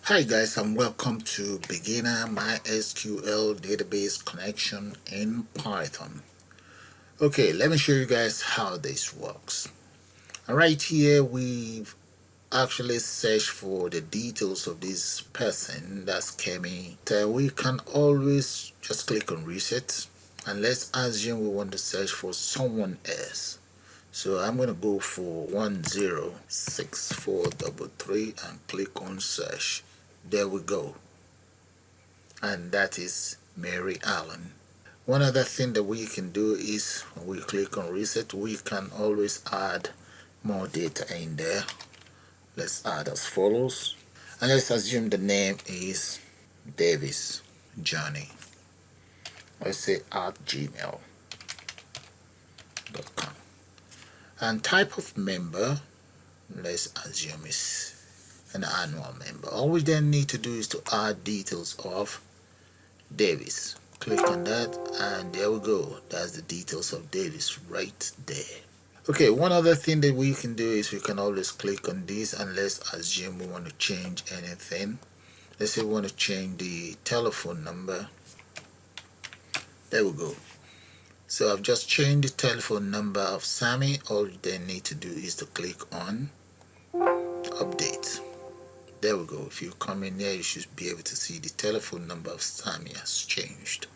Hi guys, and welcome to Beginner MySQL Database Connection in Python. Okay, let me show you guys how this works. And right here we've actually searched for the details of this person, that's Kemi. We can always just click on reset, and let's assume we want to search for someone else. So I'm going to go for 106433 and click on search. There we go, and that is Mary Allen. One other thing that we can do is when we click on reset, we can always add more data in there. Let's add as follows, and let's assume the name is Davis Johnny. Let's say at gmail.com. And type of member, let's assume is an annual member. All we then need to do is to add details of Davis. Click on that, and there we go. That's the details of Davis right there. Okay, one other thing that we can do is we can always click on this, and let's assume we want to change anything. Let's say we want to change the telephone number. There we go. So I've just changed the telephone number of Sammy. All you then need to do is to click on update. There we go. If you come in here, you should be able to see the telephone number of Sammy has changed.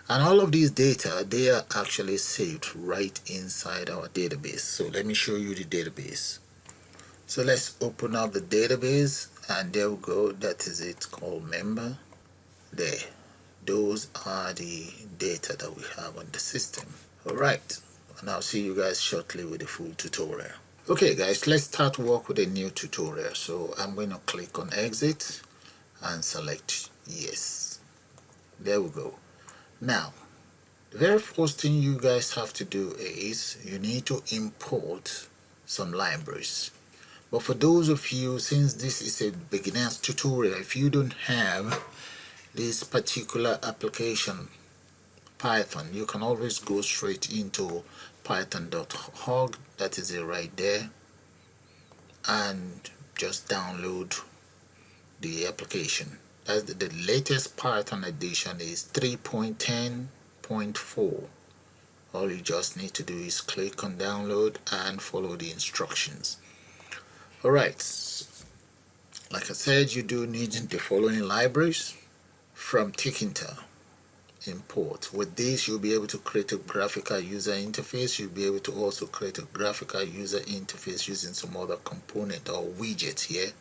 And all of these data, they are actually saved right inside our database. So let me show you the database. So let's open up the database, and there we go. That is it, called member. There. Those are the data that we have on the system. Alright, and I'll see you guys shortly with the full tutorial. Okay guys, let's start work with a new tutorial. So I'm going to click on exit and select yes. There we go. Now, the very first thing you guys have to do is you need to import some libraries. But for those of you, since this is a beginner's tutorial, if you don't have this particular application Python, you can always go straight into python.org, that is it right there, and just download the application. As the latest Python edition is 3.10.4. all you just need to do is click on download and follow the instructions. Alright, like I said, you do need the following libraries from Tkinter. Import. With this, you'll be able to create a graphical user interface. You'll be able to also create a graphical user interface using some other component or widget here.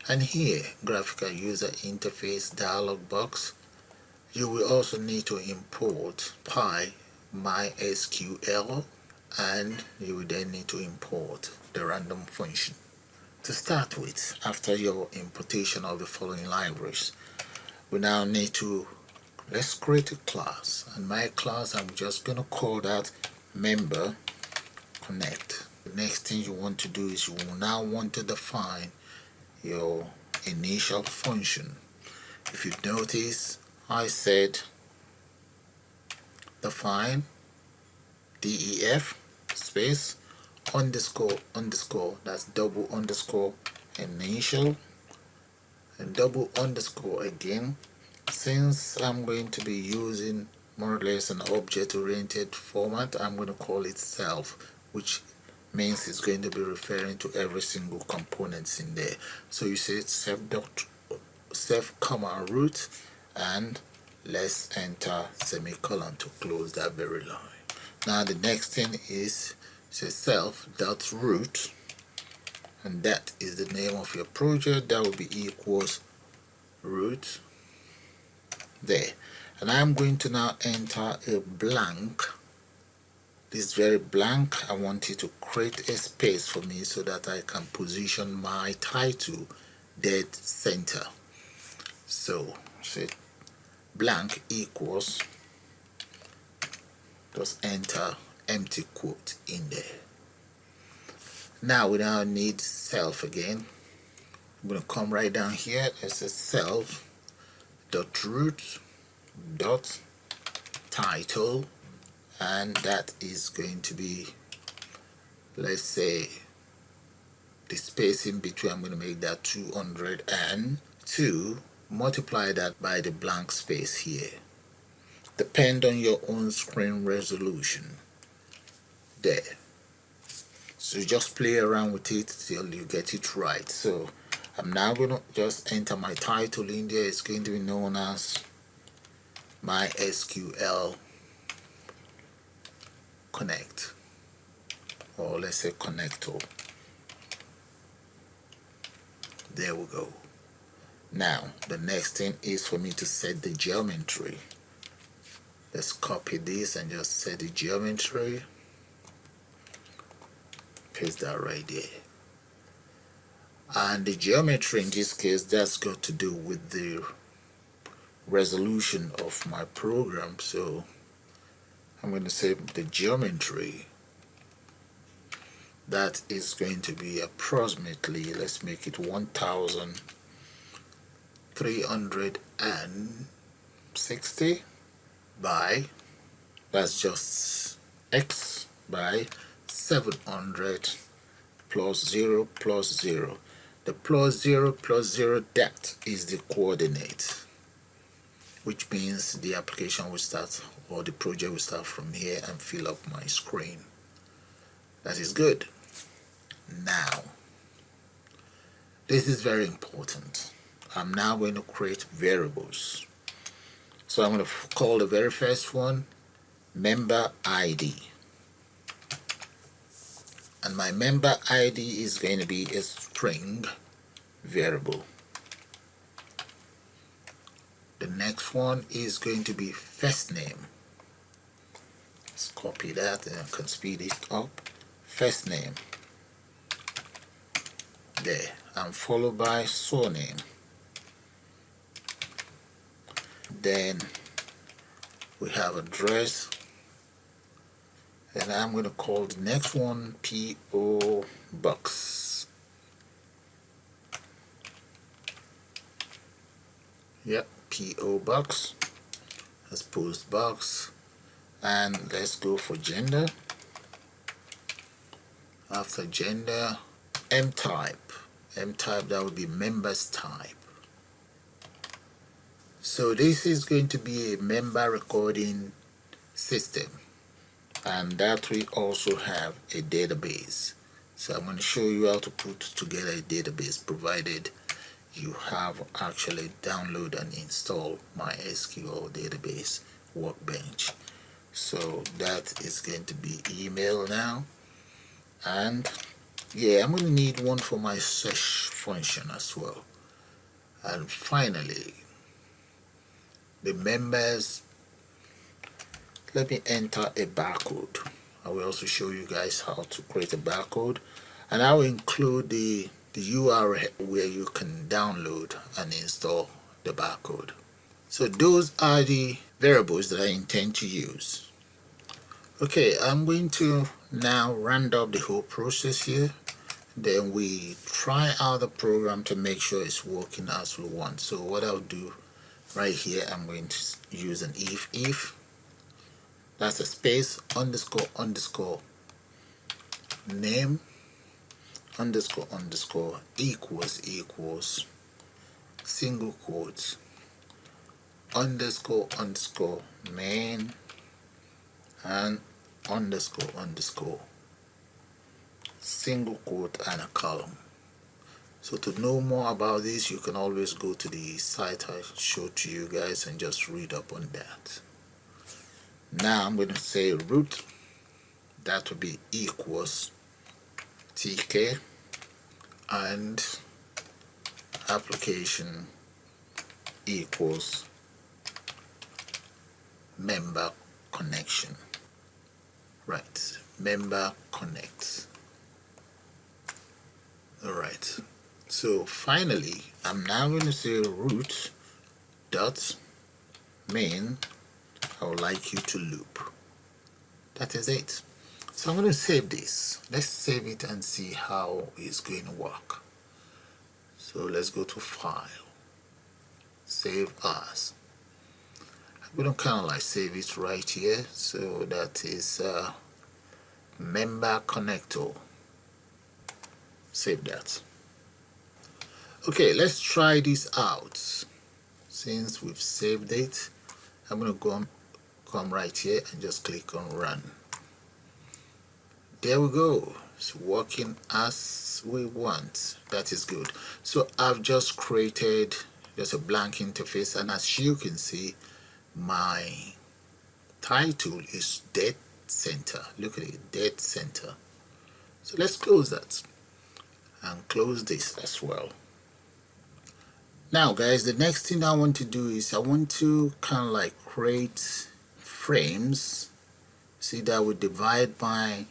And here, graphical user interface dialog box. You will also need to import MySQL, and you will then need to import the random function. To start with, after your importation of the following libraries, we now need to let's create a class, and my class, I'm just going to call that member connect. The next thing you want to do is you will now want to define your initial function. If you notice, I said define def space underscore underscore, that's double underscore initial, and double underscore again. Since I'm going to be using more or less an object-oriented format, I'm going to call it self, which means it's going to be referring to every single components in there. So you say self comma root, and let's enter semicolon to close that very line. Now the next thing is say self dot root, and that is the name of your project. That will be equals root. There, and I'm going to now enter a blank. This very blank, I want you to create a space for me so that I can position my title dead center. So say blank equals, just enter empty quote in there. Now we now need self again. I'm going to come right down here. It says self dot root dot title, and that is going to be, let's say, the space in between, I'm going to make that 200 and 2, multiply that by the blank space here. Depend on your own screen resolution. There. So just play around with it till you get it right. So I'm now going to just enter my title in there. It's going to be known as MySQL Connect, or let's say Connector. There we go. Now the next thing is for me to set the geometry. Let's copy this and just set the geometry. Paste that right there. And the geometry in this case, that's got to do with the resolution of my program. So I'm going to say the geometry, that is going to be approximately, let's make it 1360 by, that's just x by 700 plus 0 plus 0. The plus 0 plus 0, that is the coordinate, which means the application will start, or the project will start from here and fill up my screen. That is good. Now, this is very important. I'm now going to create variables. So I'm going to call the very first one member ID. And my member ID is going to be a string variable. The next one is going to be first name. Let's copy that and I can speed it up. First name. There. And followed by surname. Then we have address. And I'm going to call the next one PO Box. Yep, PO Box. Let's post box. And let's go for gender. After gender, M type. M type, that would be members type. So this is going to be a member recording system. And that we also have a database. So I'm going to show you how to put together a database, provided you have actually download and install MySQL Database Workbench. So that is going to be email now. And yeah, I'm going to need one for my search function as well. And finally, the members, let me enter a barcode. I will also show you guys how to create a barcode, and I will include the URL where you can download and install the barcode. So those are the variables that I intend to use. Okay, I'm going to now round up the whole process here. Then we try out the program to make sure it's working as we want. So what I'll do right here, I'm going to use an if. That's a space, underscore, underscore, name, underscore, underscore, equals, equals, single quotes, underscore, underscore, main, and underscore, underscore, single quote, and a column. So to know more about this, you can always go to the site I showed to you guys and just read up on that. Now I'm going to say root, that will be equals tk, and application equals member connection. Right, member connect. Alright, so finally I'm now going to say root dot main. I would like you to loop. That is it. So I'm going to save this. Let's save it and see how it's going to work. So let's go to File, Save As. I'm going to kind of like save it right here. So that is member connector. Save that. Okay, let's try this out. Since we've saved it, I'm going to come right here and just click on run. There we go. It's working as we want. That is good. So I've just created just a blank interface, and as you can see, my title is dead center. Look at it, dead center. So let's close that and close this as well. Now guys, the next thing I want to do is I want to kind of like create frames. See that we divide my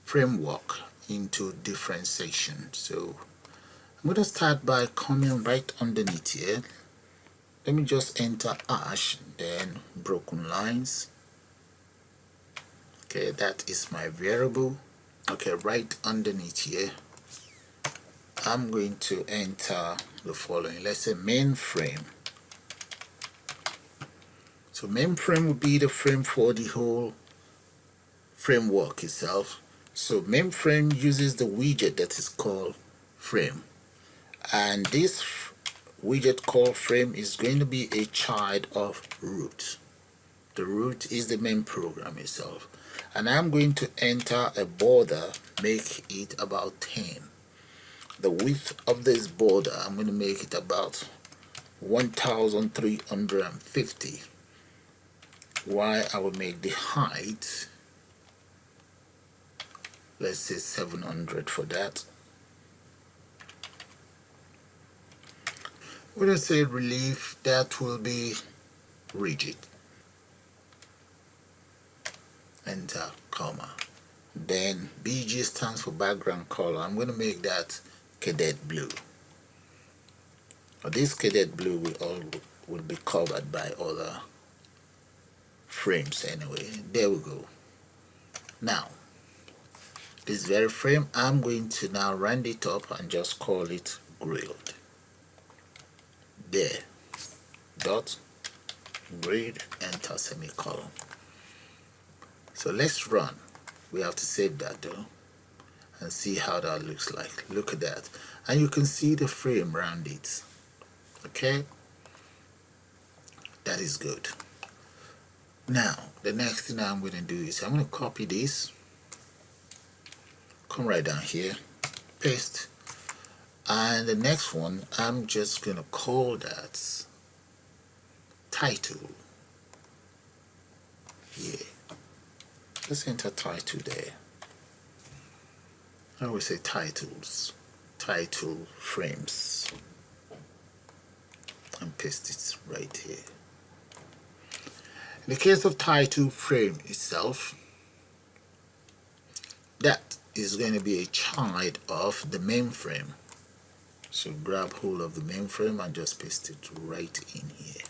framework into different sections. So I'm going to start by coming right underneath here. Let me just enter hash, then broken lines. Okay, that is my variable. Okay, right underneath here, I'm going to enter the following. Let's say main frame. So main frame will be the frame for the whole framework itself. So main frame uses the widget that is called frame, and this widget called frame is going to be a child of root. The root is the main program itself, and I'm going to enter a border, make it about 10. The width of this border, I'm going to make it about 1350, while I will make the height, let's say 700 for that. We're going to say relief, that will be rigid. Enter, comma. Then BG stands for background color. I'm going to make that cadet blue. This cadet blue will be covered by other frames anyway. There we go. Now this very frame, I'm going to now round it up and just call it grilled. There, dot grilled, enter, semicolon. So let's run. We have to save that though and see how that looks like. Look at that, and you can see the frame around it. Okay, that is good. Now the next thing I'm going to do is I'm going to copy this, come right down here, paste, and the next one I'm just going to call that title. Yeah, let's enter title there. I always say titles, title frames, and paste it right here. In the case of title frame itself, that is going to be a child of the main frame. So grab hold of the main frame and just paste it right in here.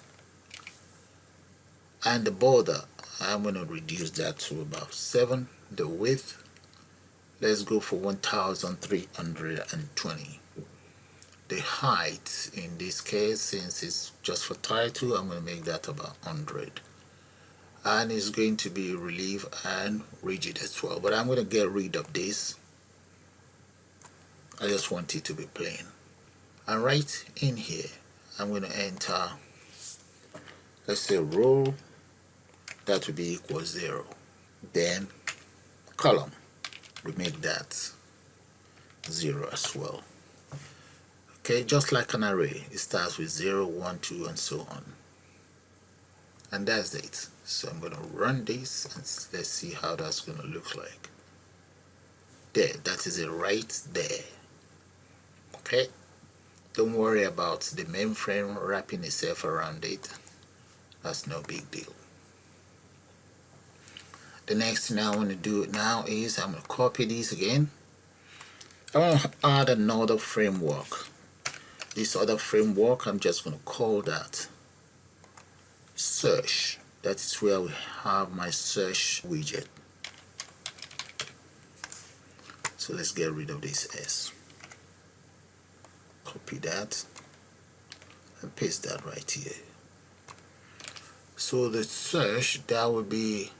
And the border, I'm going to reduce that to about 7. The width, let's go for 1320. The height, in this case, since it's just for title, I'm going to make that about 100. And it's going to be relief and rigid as well, but I'm going to get rid of this. I just want it to be plain. And right in here, I'm going to enter, let's say row, that will be equal 0. Then column, we make that 0 as well. Okay, just like an array, it starts with 0, 1, 2, and so on. And that's it. So I'm going to run this and let's see how that's going to look like. There, that is it right there. Okay, don't worry about the mainframe wrapping itself around it. That's no big deal. The next thing I want to do now is I'm going to copy this again. I want to add another framework. This other framework, I'm just going to call that search. That is where we have my search widget. So let's get rid of this S. Copy that and paste that right here. So the search, that would be,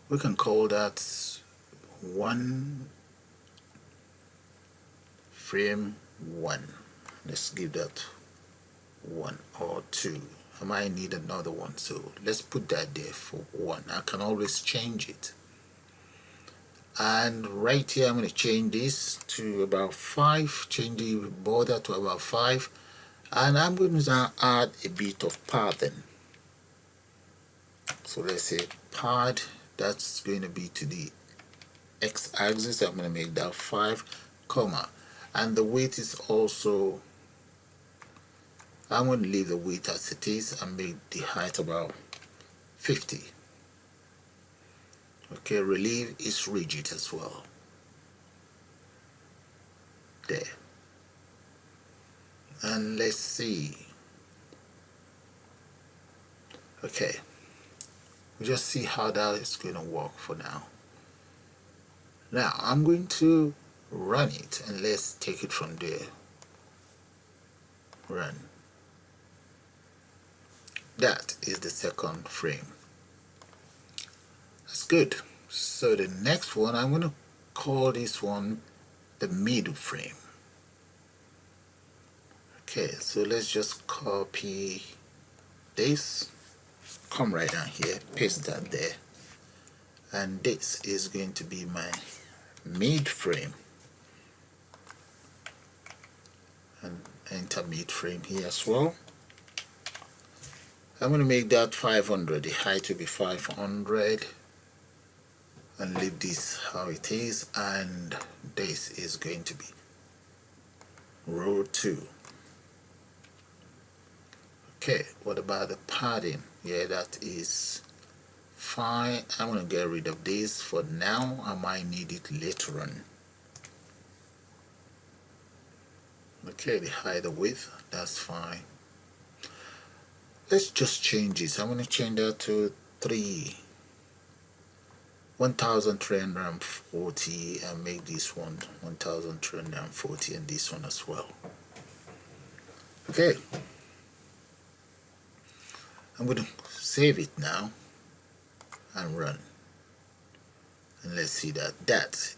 we can call that one frame 1. Let's give that 1 or 2. I might need another one, so let's put that there for 1. I can always change it. And right here I'm going to change this to about 5, change the border to about 5, and I'm going to now add a bit of padding. So let's say pad, that's going to be to the x-axis. I'm going to make that 5, comma, and the width is also, I'm going to leave the width as it is and make the height about 50. Okay, relief is rigid as well. There. And let's see. Okay, we just see how that is going to work for now. Now I'm going to run it, and let's take it from there. Run. That is the second frame. That's good. So the next one, I'm going to call this one the middle frame. Okay, so let's just copy this, come right down here, paste that there, and this is going to be my mid frame, and enter mid frame here as well. I'm going to make that 500, the height will be 500, and leave this how it is, and this is going to be row 2. Okay, what about the padding? Yeah, that is fine. I'm going to get rid of this for now. I might need it later on. Okay, the height, the width, that's fine. Let's just change this. I'm going to change that to 1340, and make this one 1340, and this one as well. Okay, I'm going to save it now and run, and let's see that that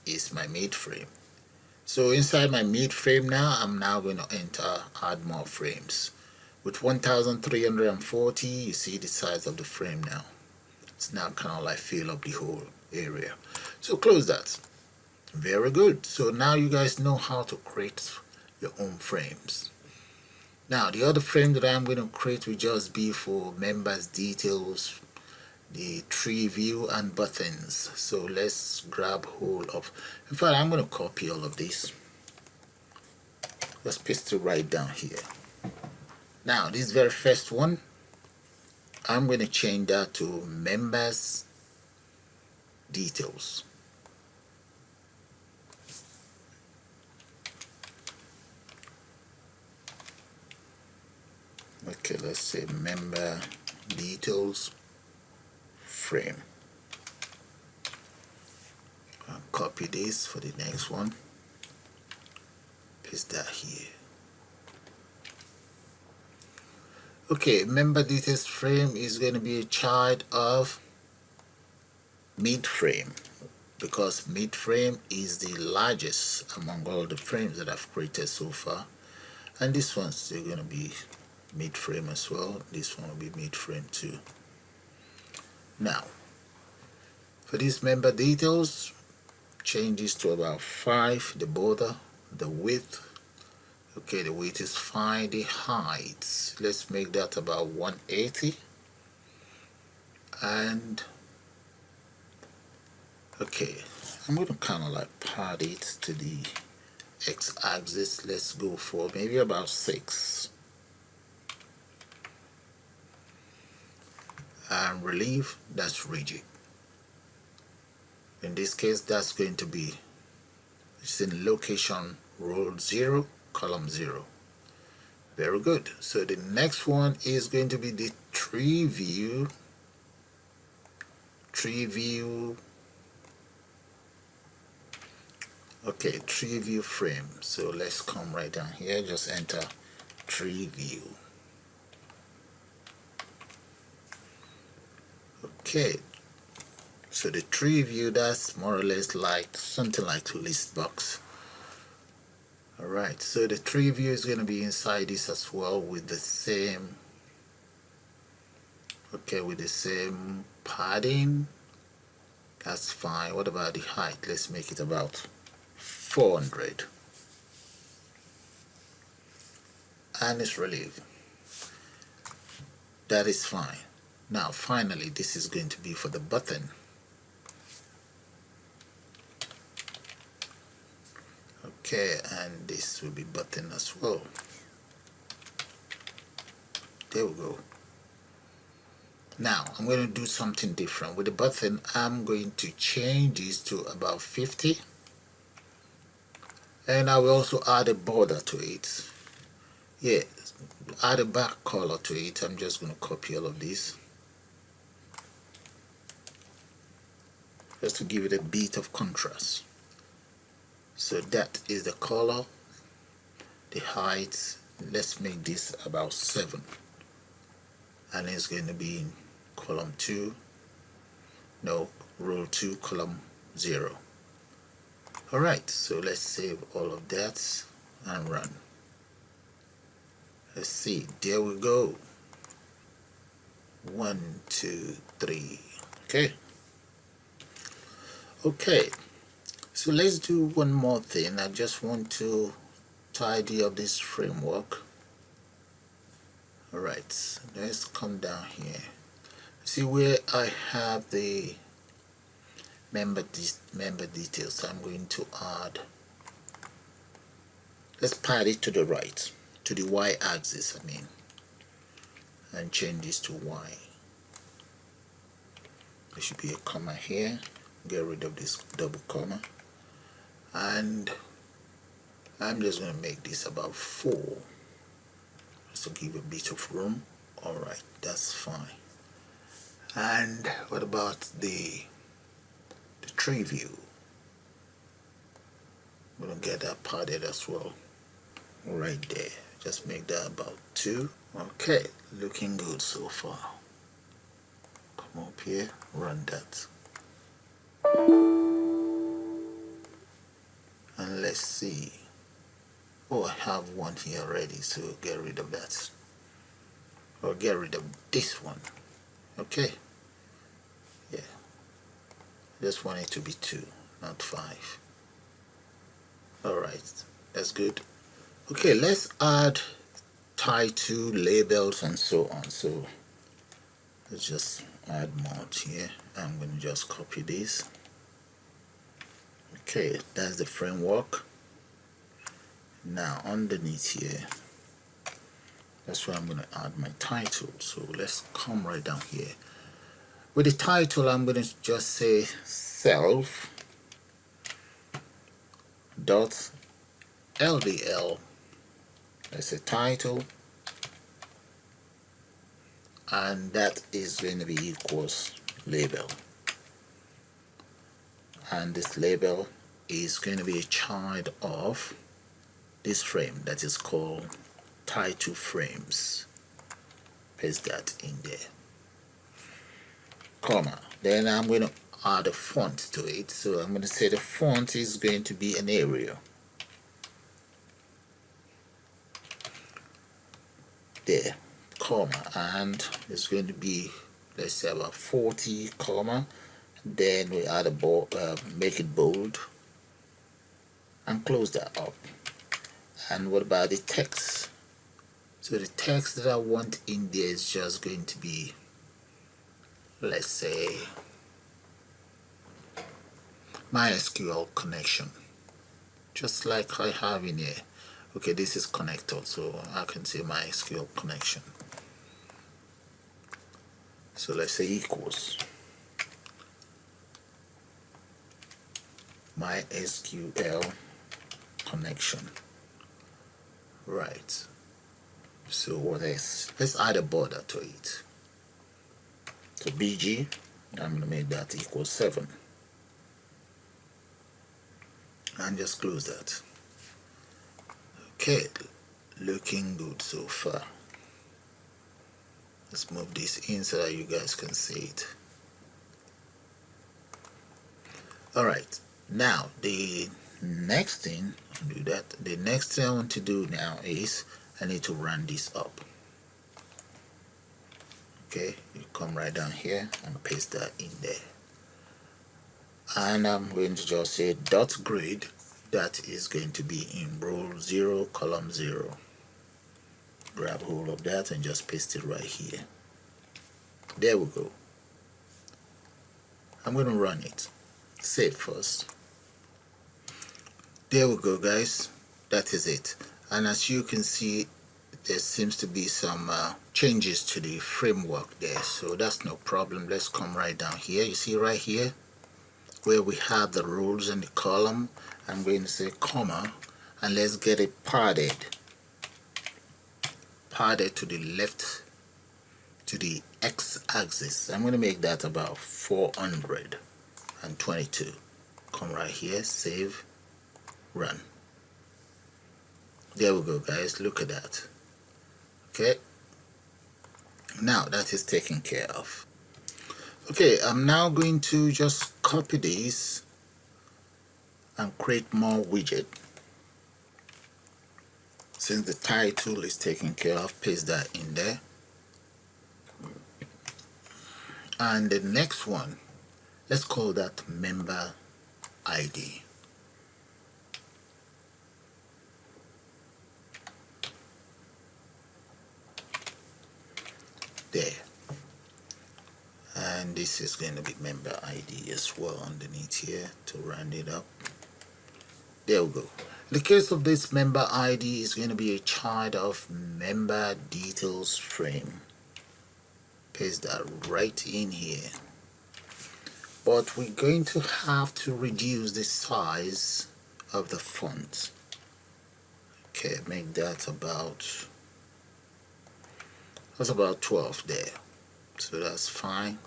is my mid frame. So inside my mid frame now, I'm now going to enter add more frames. With 1340, you see the size of the frame now. It's now kind of like fill up the whole area. So close that. Very good. So now you guys know how to create your own frames. Now the other frame that I'm going to create will just be for members details, the tree view, and buttons. So let's grab hold of, in fact I'm going to copy all of this. Let's paste it right down here. Now this very first one, I'm going to change that to members details. Okay, let's say member details frame. I'll copy this for the next one, paste that here. Okay, member details frame is going to be a child of mid frame, because mid frame is the largest among all the frames that I've created so far, and this one's still going to be mid frame as well. This one will be mid frame too. Now for these member details, change this to about 5, the border, the width. Okay, the width is fine. The height, let's make that about 180, and okay, I'm going to kind of like pad it to the x-axis. Let's go for maybe about 6. And relief, that's rigid. In this case, that's going to be, it's in location row 0, column 0. Very good. So the next one is going to be the tree view. Okay, tree view frame. So let's come right down here, just enter tree view. Okay, so the tree view, that's more or less like something like list box. Alright, so the tree view is going to be inside this as well with the same, okay, with the same padding. That's fine. What about the height? Let's make it about 400. And it's relief. That is fine. Now finally, this is going to be for the button. Okay, and this will be button as well. There we go. Now I'm going to do something different with the button. I'm going to change this to about 50, and I will also add a border to it. Yeah, add a back color to it. I'm just going to copy all of this just to give it a bit of contrast. So that is the color, the height. Let's make this about 7, and it's going to be in column 2, no, row 2, column 0. Alright, so let's save all of that and run. Let's see, there we go. 1, 2, 3. Okay, so let's do one more thing. I just want to tidy up this framework. Alright, let's come down here. See where I have the member details. I'm going to add, let's pad it to the right, to the Y axis, I mean, and change this to Y. There should be a comma here. Get rid of this double comma, and I'm just going to make this about 4 just to give a bit of room. Alright, that's fine. And what about the tree view? We're going to get that padded as well. Right there, just make that about 2. Okay, looking good so far. Come up here, run that, and let's see. Oh, I have one here already, so get rid of that, or get rid of this one. Okay, yeah, just want it to be 2, not 5. Alright, that's good. Okay, let's add title, labels, and so on. So let's just add more here. I'm going to just copy this. Okay, that's the framework. Now underneath here, that's where I'm going to add my title. So let's come right down here. With the title, I'm going to just say self dot LDL. That's a title, and that is going to be equals label, and this label is going to be a child of this frame that is called title frames. Paste that in there, comma. Then I'm going to add a font to it. So I'm going to say the font is going to be an Arial. There, comma, and it's going to be, let's say, about 40, comma. Then we add a make it bold and close that up. And what about the text? So the text that I want in there is just going to be, let's say, MySQL connection, just like I have in here. Okay, this is connected, so I can say MySQL connection. So let's say equals MySQL connection. Right. So what else? Let's add a border to it. So BG, I'm going to make that equal 7. And just close that. Okay, looking good so far. Let's move this in so that you guys can see it. Alright, now the next thing, I'll do that. The next thing I want to do now is I need to run this up. Okay, you come right down here and paste that in there. And I'm going to just say dot grade. That is going to be in row 0, column 0. Grab hold of that and just paste it right here. There we go. I'm going to run it. Save first. There we go, guys. That is it. And as you can see, there seems to be some changes to the framework there, so that's no problem. Let's come right down here. You see right here where we have the rows and the column. I'm going to say comma, and let's get it padded to the left, to the x-axis. I'm going to make that about 422. Come right here, save, run. There we go, guys. Look at that. Okay, now that is taken care of. Okay, I'm now going to just copy this and create more widget. Since the title is taken care of, paste that in there. And the next one, let's call that member ID. There. And this is going to be member ID as well underneath here to round it up. There we go. In the case of this member ID is going to be a child of member details frame. Paste that right in here. But we're going to have to reduce the size of the font. Okay, make that about, that's about 12 there. So that's fine.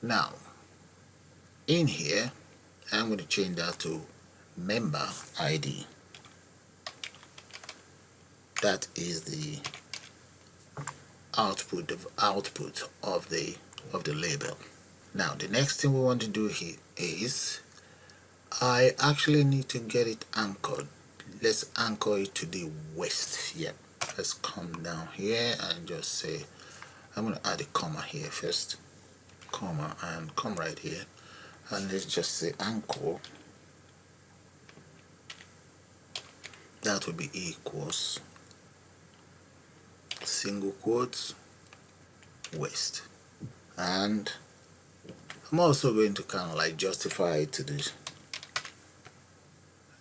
Now, in here, I'm going to change that to member ID. That is the output of the label. Now, the next thing we want to do here is I actually need to get it anchored. Let's anchor it to the west. Yep. Let's come down here and just say, I'm going to add a comma here first, comma, and come right here, and let's just say anchor. That would be equals single quotes west. And I'm also going to kind of like justify it to this,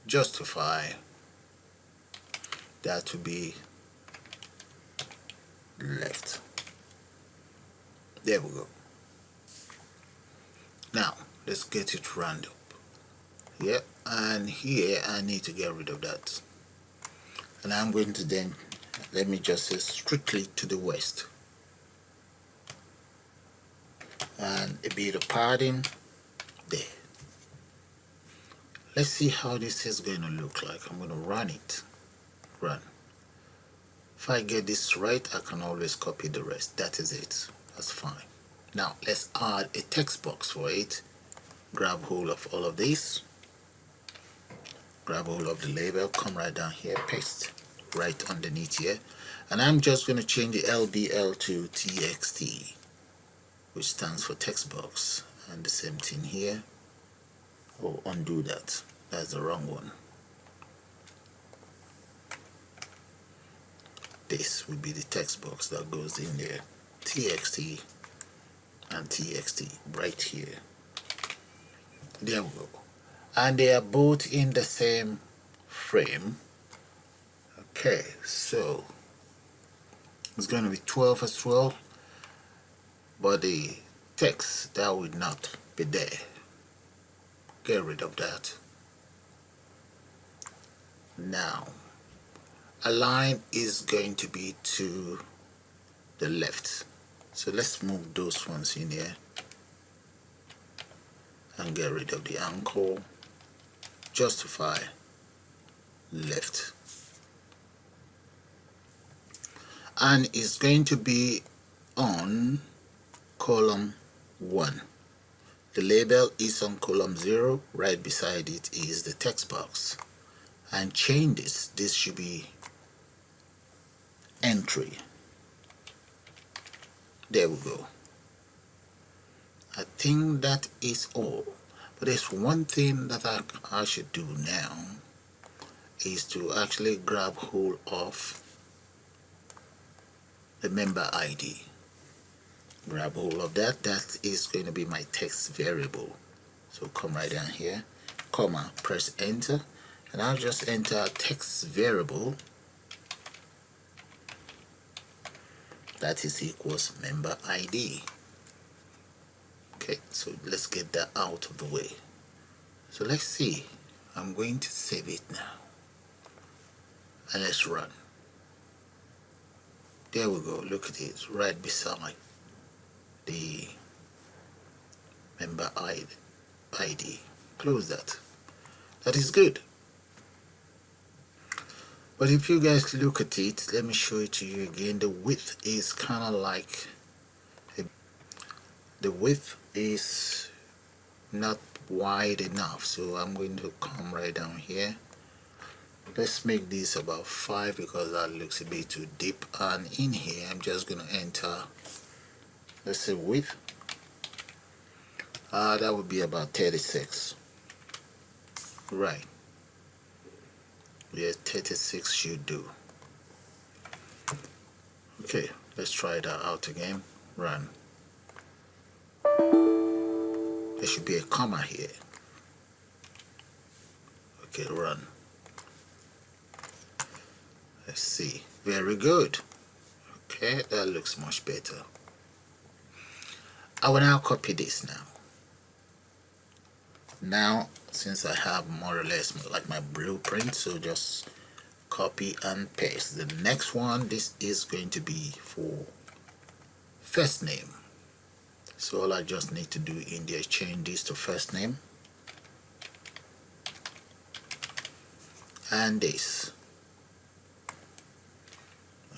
justify that to be left. There we go. Now let's get it round up. Yeah, and here I need to get rid of that, and I'm going to then, let me just say strictly to the west, and a bit of padding there. Let's see how this is going to look like. I'm going to run it. Run. If I get this right, I can always copy the rest. That is it. That's fine. Now let's add a text box for it. Grab hold of all of this. Grab hold of the label. Come right down here. Paste right underneath here. And I'm just going to change the LBL to TXT, which stands for text box. And the same thing here. Oh, undo that. That's the wrong one. This will be the text box that goes in there. TXT and TXT right here. There we go. And they are both in the same frame. Okay, so it's going to be 12 as well, but the text that would not be there. Get rid of that. Now, align is going to be to the left. So let's move those ones in here and get rid of the anchor. Justify left. And it's going to be on column 1. The label is on column 0. Right beside it is the text box. And change this. This should be entry. There we go. I think that is all. But there's one thing that I should do now is to actually grab hold of the member ID. Grab hold of that. That is going to be my text variable. So come right down here, comma, press enter, and I'll just enter a text variable that is equals member ID. Okay, so let's get that out of the way. So let's see. I'm going to save it now. And let's run. There we go. Look at it right beside the member ID. Close that. That is good. But if you guys look at it, let me show it to you again. The width is kind of like the width is not wide enough, so I'm going to come right down here. Let's make this about 5 because that looks a bit too deep, and in here I'm just going to enter, let's say width, that would be about 36. Right, yeah, 36 should do. Okay, let's try that out again. Run. There should be a comma here. Okay, run. Let's see. Very good. Okay, that looks much better. I will now copy this now. Now, since I have more or less like my blueprint, so just copy and paste. The next one, this is going to be for first name. So all I just need to do in there is change this to first name. And this.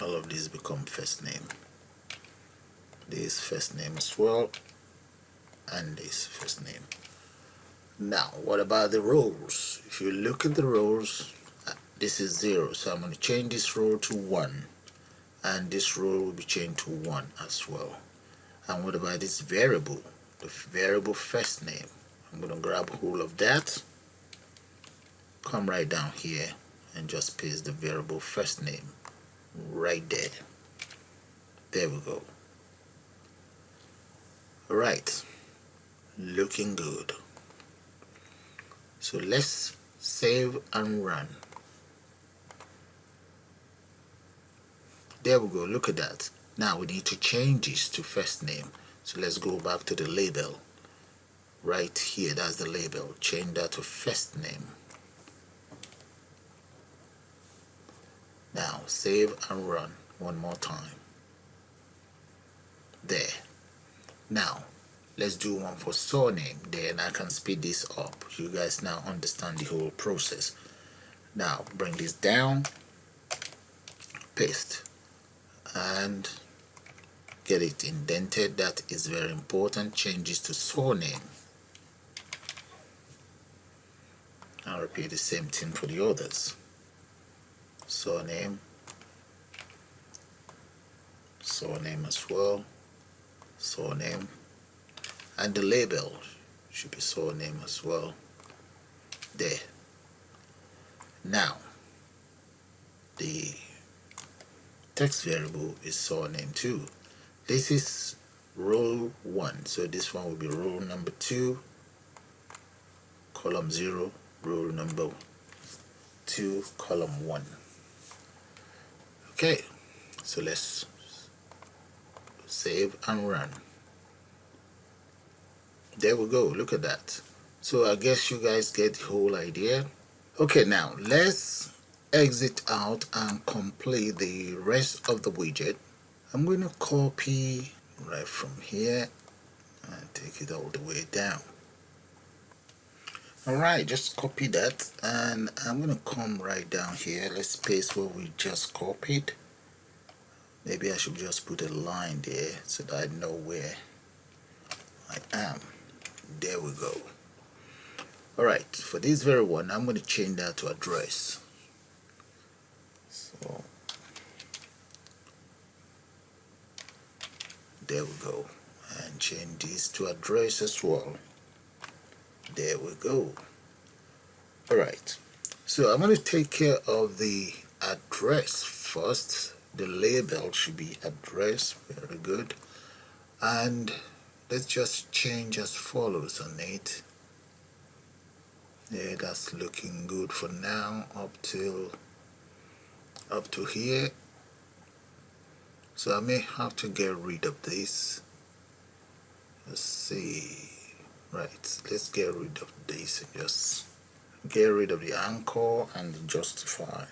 All of these become first name. This first name as well. And this first name. Now, what about the rows? If you look at the rows, this is 0. So I'm going to change this row to 1. And this row will be changed to 1 as well. And what about this variable? The variable first name. I'm going to grab hold of that. Come right down here and just paste the variable first name right there. There we go. Alright. Looking good. So let's save and run. There we go. Look at that. Now we need to change this to first name. So let's go back to the label. Right here, that's the label. Change that to first name. Now save and run one more time. There. Now let's do one for surname. Then I can speed this up. You guys now understand the whole process. Now bring this down, paste, and get it indented. That is very important. Change this to surname. I'll repeat the same thing for the others. Surname, surname as well, surname, and the label should be surname as well. There. Now the text variable is surname too. This is row 1, so this one will be row number 2, column 0, row number 2, column 1. Okay, so let's save and run. There we go. Look at that. So I guess you guys get the whole idea. Okay, now let's exit out and complete the rest of the widget. I'm going to copy right from here and take it all the way down. Alright, just copy that, and I'm going to come right down here. Let's paste what we just copied. Maybe I should just put a line there so that I know where I am. There we go. Alright, for this very one, I'm going to change that to address. So there we go. And change this to address as well. There we go. Alright, so I'm going to take care of the address first. The label should be address. Very good. And let's just change as follows on it. Yeah, that's looking good for now up to here. So I may have to get rid of this. Let's see. Right, let's get rid of this and just get rid of the anchor and the justify.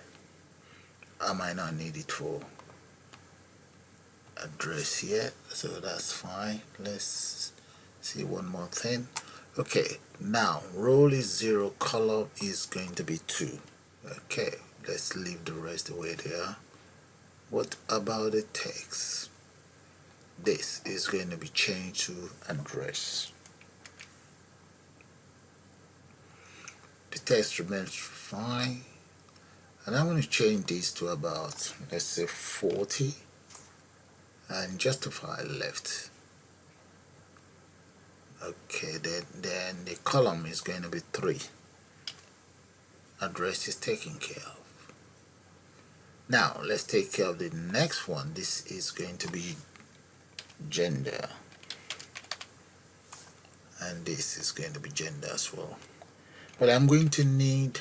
I might not need it for address yet, so that's fine. Let's see one more thing. Okay, now role is 0, column is going to be 2. Okay, let's leave the rest the way they are. What about the text? This is going to be changed to address. The text remains fine, and I'm going to change this to about, let's say, 40 and justify left. Okay, then the column is going to be 3. Address is taken care of. Now let's take care of the next one. This is going to be gender, and this is going to be gender as well. But I'm going to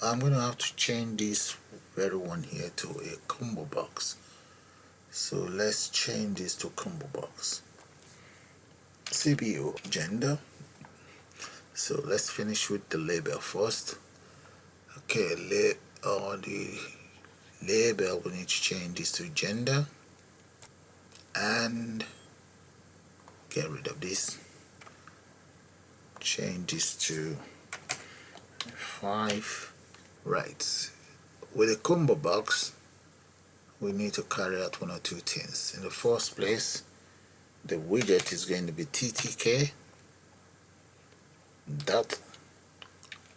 have to change this very one here to a combo box. So let's change this to combo box. CBO gender. So let's finish with the label first. Okay, the label, we need to change this to gender and get rid of this. Change this to 5. Right, with a combo box we need to carry out one or two things. In the first place, the widget is going to be ttk dot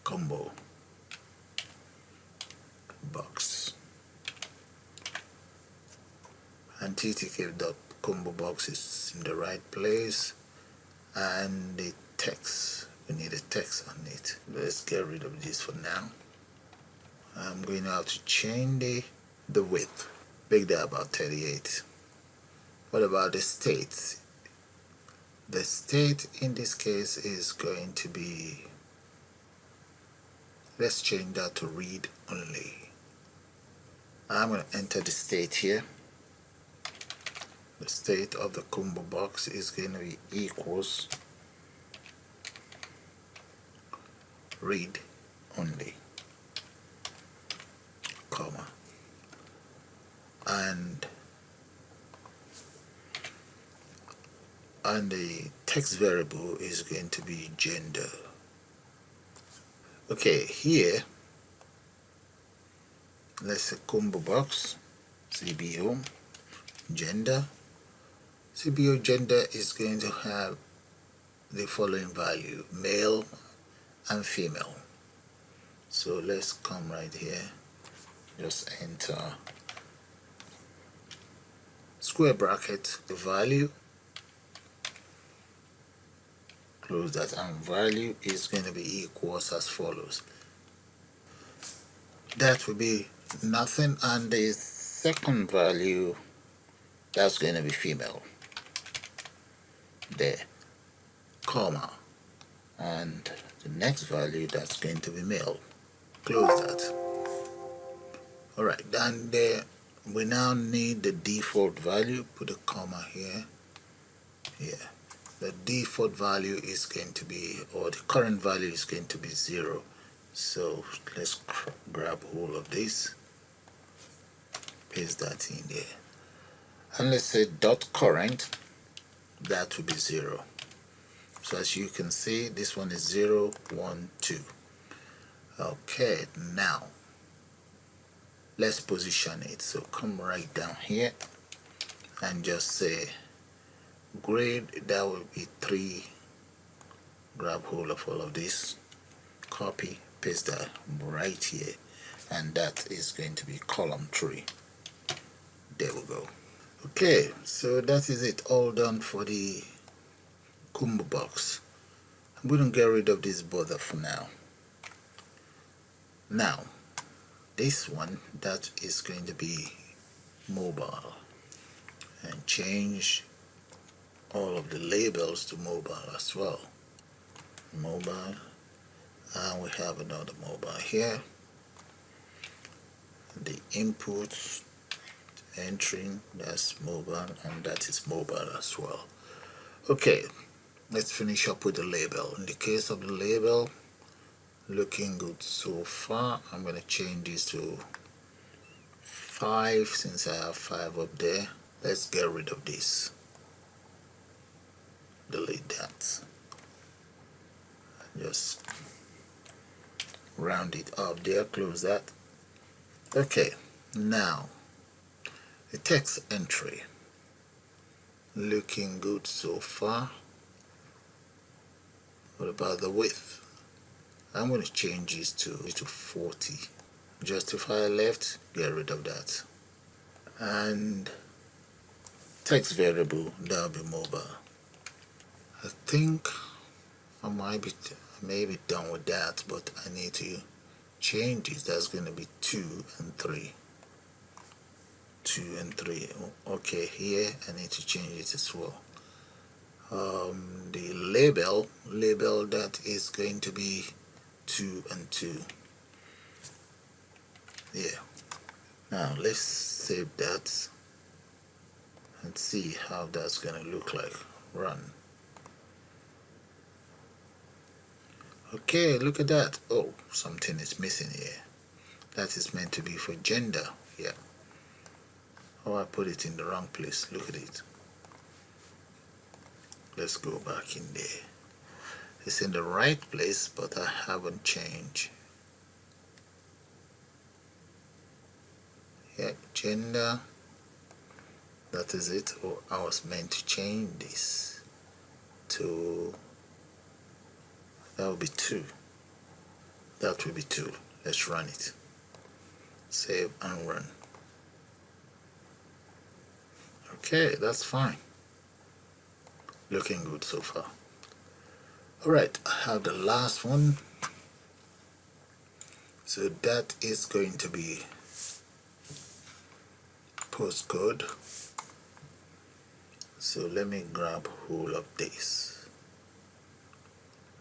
combo box, and ttk dot combo box is in the right place, and the text, we need a text on it. Let's get rid of this for now. I'm going to have to change the width, make that about 38. What about the state? The state in this case is going to be, let's change that to read only. I'm going to enter the state here. The state of the combo box is going to be equals read only, comma, and the text variable is going to be gender. Okay, here let's say combo box CBO gender. CBO gender is going to have the following value: male and female. So let's come right here, just enter square bracket the value, close that, and value is going to be equals as follows. That will be nothing, and the second value, that's going to be female there, comma, and the next value, that's going to be male. Close that. Alright, then we now need the default value. Put a comma here. The default value is going to be, or the current value is going to be 0. So let's grab all of this, paste that in there, and let's say dot current, that will be 0. So as you can see, this one is 0, 1, 2. Okay, now let's position it. So come right down here and just say grade, that will be 3 grab hold of all of this, copy, paste that right here, and that is going to be column 3. There we go. Okay, so that is it, all done for the combo box. I'm going to get rid of this border for now. Now this one, that is going to be mobile, and change all of the labels to mobile as well. Mobile, and we have another mobile here. The inputs entering, that's mobile, and that is mobile as well. Okay, let's finish up with the label. In the case of the label, looking good so far. I'm going to change this to 5 since I have 5 up there. Let's get rid of this, delete that, just round it up there, close that. Okay, now the text entry, looking good so far. What about the width? I'm going to change this to 40. Justify left, get rid of that. And text variable, that'll be mobile. I think I may be done with that, but I need to change this. That's going to be 2 and 3. 2 and 3. Okay, here I need to change it as well. The label, that is going to be 2 and 2. Yeah. Now let's save that and see how that's going to look like. Run. Okay, look at that. Oh, something is missing here. That is meant to be for gender. Yeah. Oh, I put it in the wrong place. Look at it. Let's go back in there. It's in the right place, but I haven't changed. Yeah, gender. That is it. Oh, I was meant to change this to, that will be 2. That will be 2. Let's run it. Save and run. Okay, that's fine. Looking good so far. Alright, I have the last one. So that is going to be postcode. So let me grab hold of this.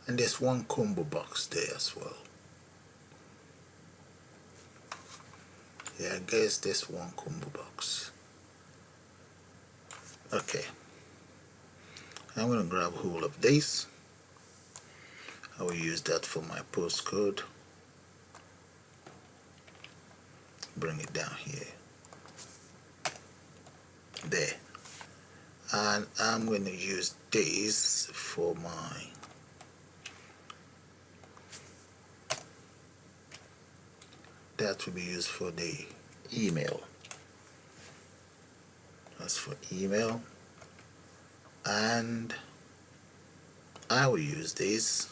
And there's one combo box there as well. Yeah, I guess there's one combo box. Okay. I'm going to grab hold of this. I will use that for my postcode. Bring it down here. There. And I'm going to use this for my that will be used for the email. That's for email. And I will use this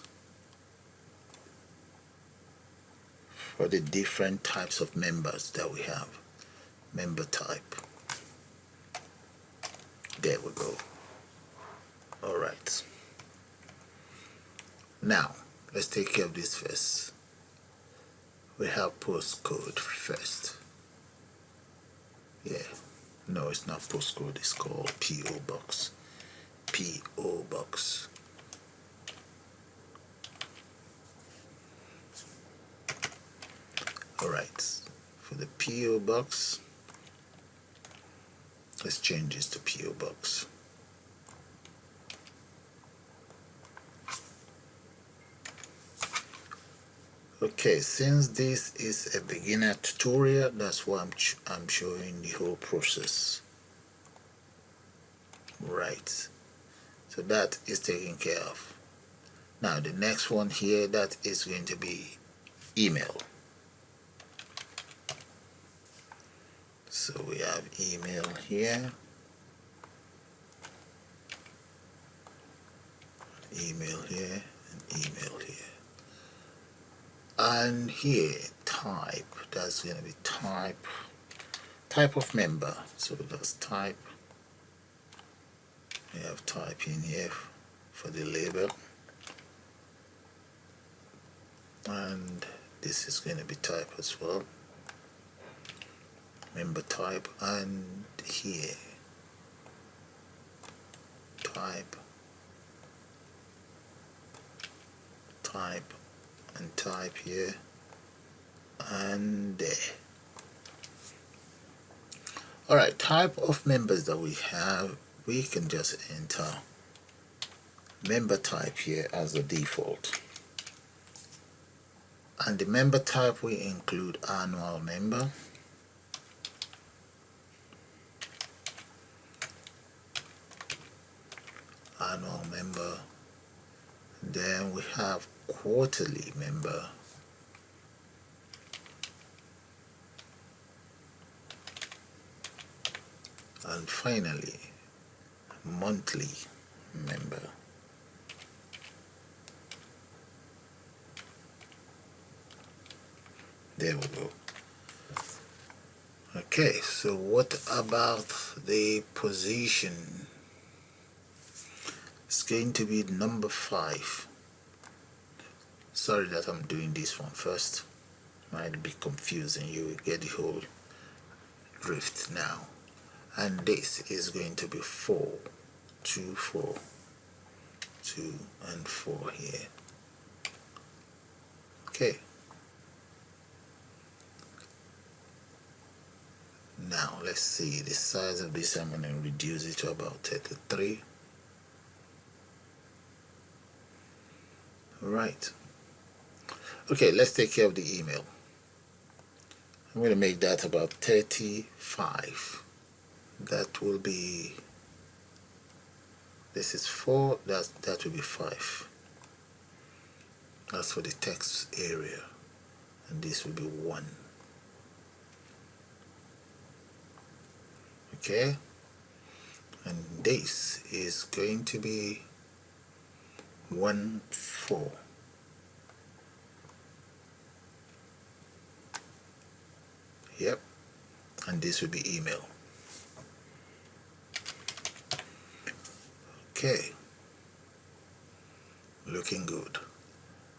for the different types of members that we have. Member type. There we go. Alright. Now, let's take care of this first. We have postcode first. Yeah. No, it's not postcode, it's called PO Box. PO Box. Alright. For the PO Box, let's change this to PO Box. Okay, since this is a beginner tutorial, that's why I'm showing the whole process. Right. So that is taken care of. Now the next one here, that is going to be email. So we have email here. Email here, an email here, and here type, that's going to be type of member. So that's type. We have type in here for the label, and this is going to be type as well, member type, and here type, and type here and there. Alright, type of members that we have, we can just enter member type here as the default, and the member type we include annual member, then we have quarterly member, and finally monthly member. There we go. Okay, so what about the position? It's going to be number 5. Sorry that I'm doing this one first. Might be confusing. You will get the whole drift now. And this is going to be 4, 2, 4, 2, and 4 here. Okay. Now let's see the size of this. I'm going to reduce it to about 33. Right. Okay, let's take care of the email. I'm going to make that about 35. That will be, this is 4, that will be 5. That's for the text area, and this will be 1. Okay, and this is going to be 1, 4. Yep, and this will be email. Okay, looking good.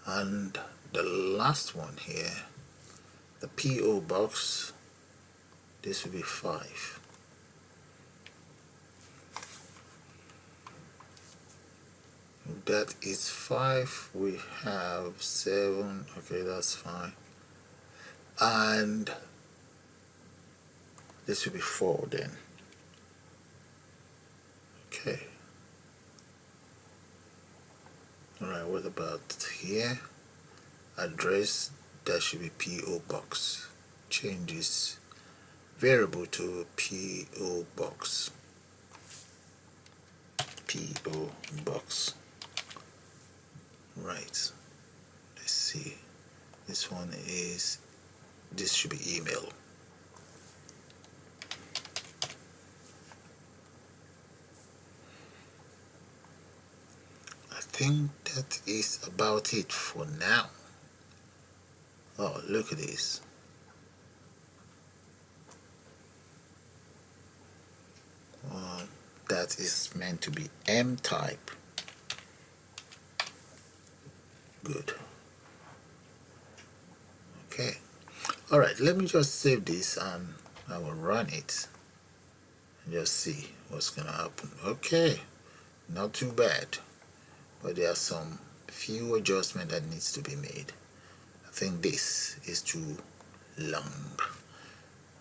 And the last one here, the PO box, this will be 5. That is 5. We have 7. Okay, that's fine. And this will be 4 then. Okay. Alright, what about here? Address, that should be PO box. Change this variable to PO box. PO box. Right. Let's see. This one is, this should be email. I think that is about it for now. Oh, look at this. That is meant to be M type. Good. Okay. Alright, let me just save this and I will run it and just see what's gonna happen. Okay, not too bad, but there are some few adjustments that needs to be made. I think this is too long.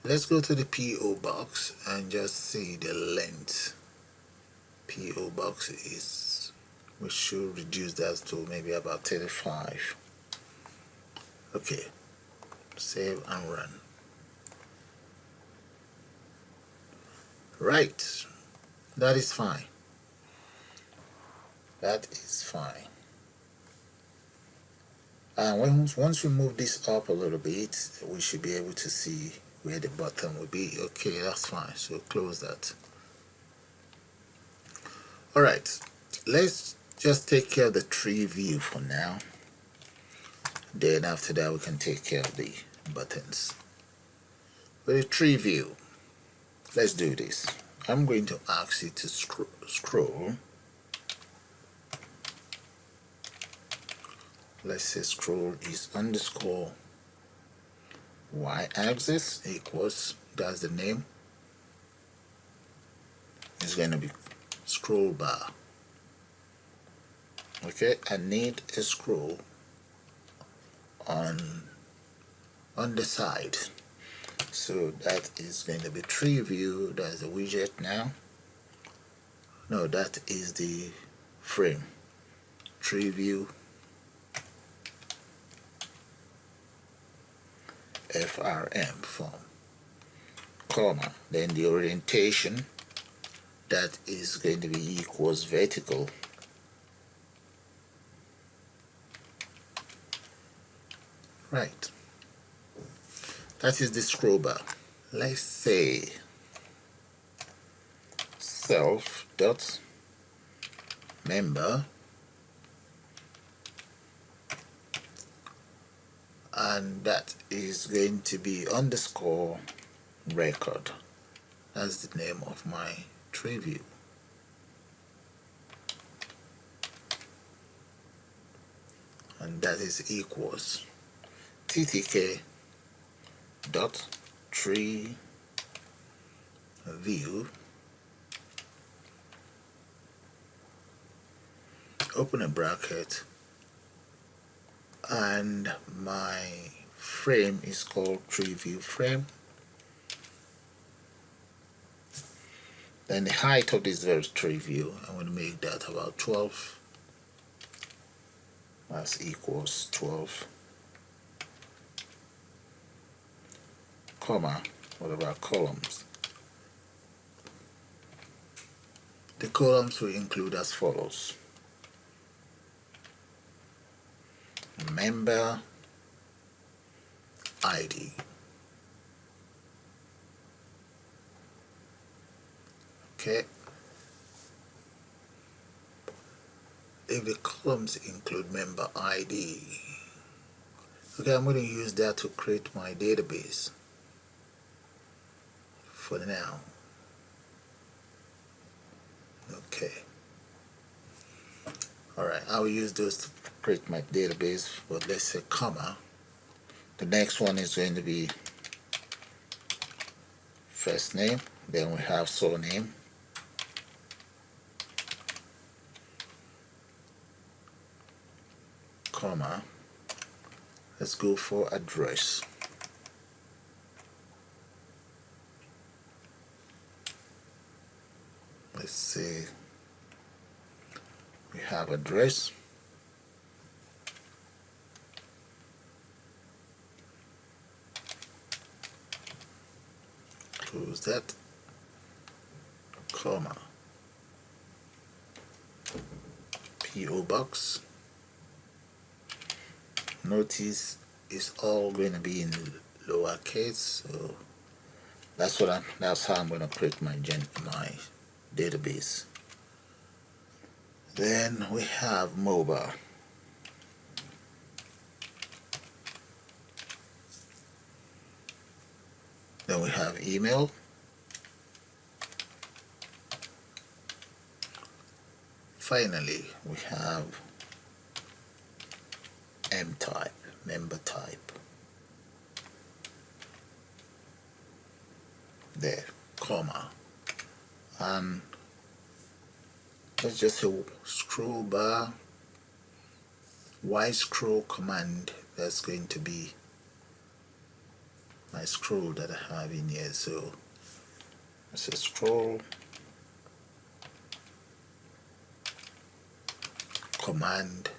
Let's go to the PO box and just see the length. PO box is, we should reduce that to maybe about 35. Okay, save and run. Right, that is fine. That is fine. And once we move this up a little bit, we should be able to see where the button will be. Okay, that's fine. So close that. Alright, let's just take care of the tree view for now. Then after that we can take care of the buttons. For the tree view, let's do this. I'm going to ask you to scroll. Let's say scroll is underscore y-axis equals, that's the name. It's going to be scroll bar. Okay, I need a scroll on the side. So that is going to be tree view. That's the widget now. No, that is the frame. Tree view FRM form, comma, then the orientation, that is going to be equals vertical. Right. That is the scroll bar. Let's say self dot member, and that is going to be underscore record. That's the name of my tree view. And that is equals ttk dot tree view, open a bracket, and my frame is called tree view frame. Then the height of this very tree view, I'm going to make that about 12. That's equals 12, comma, what about columns? The columns will include as follows: member ID, okay. If the columns include member ID, okay, I'm going to use that to create my database for now. Okay. Alright, I will use those to create my database, but let's say comma. The next one is going to be first name, then we have surname, comma. Let's go for address. Let's say we have address, close that, comma, PO box. Notice it's all going to be in lowercase, so that's how I'm going to create my database. Then we have mobile. Then we have email. Finally, we have M type, member type. There, comma. And let's just say scroll bar, Y scroll command. That's going to be my scroll that I have in here. So let's say scroll command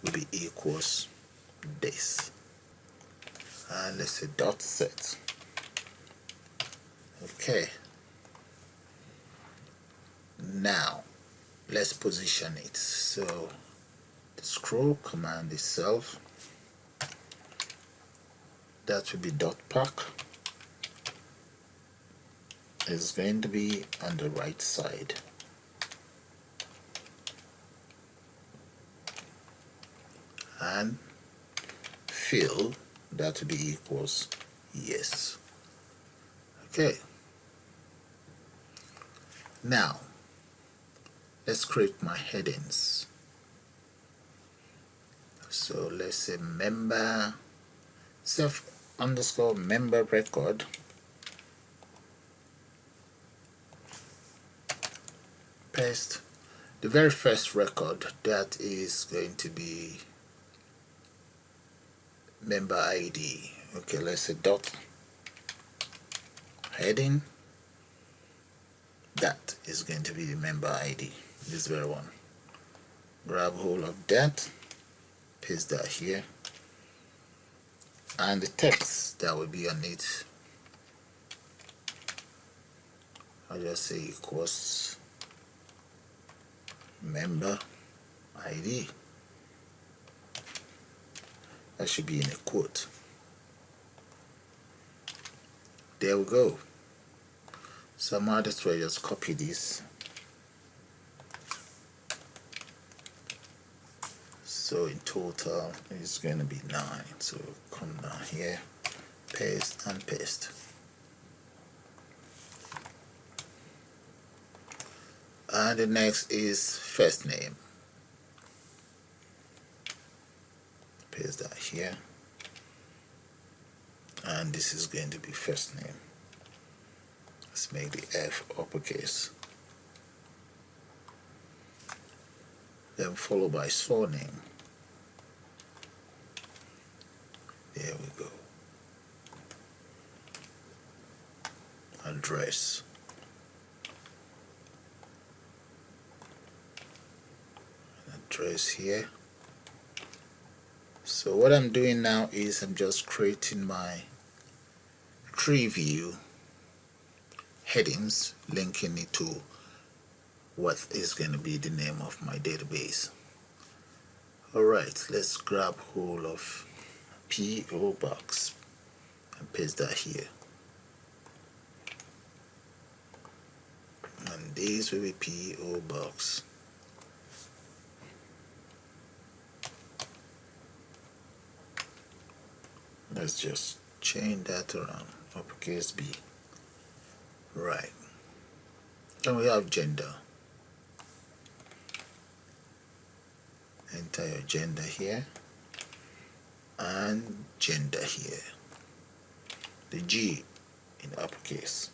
will be equals this, and let's say dot set. Okay, now let's position it. So the scroll command itself, that will be dot pack, is going to be on the right side. and fill that to be equals yes. Okay, now let's create my headings. So let's say member self underscore member record paste the very first record, that is going to be member ID. Okay, let's say dot heading, that is going to be the member ID, this very one. Grab hold of that, paste that here, and the text that will be on it, I'll just say equals member ID. That should be in a quote. There we go. So I might as well just copy this. So in total it's going to be 9. So come down here, paste and paste. And the next is first name. Paste that here. And this is going to be first name. Let's make the F uppercase. Then followed by surname. There we go. Address. Address here. So what I'm doing now is I'm just creating my tree view headings, linking it to what is going to be the name of my database. Alright, let's grab hold of PO box and paste that here. And this will be PO box. Let's just change that around, uppercase B. Right. Then we have gender. Enter your gender here and gender here. The G in uppercase.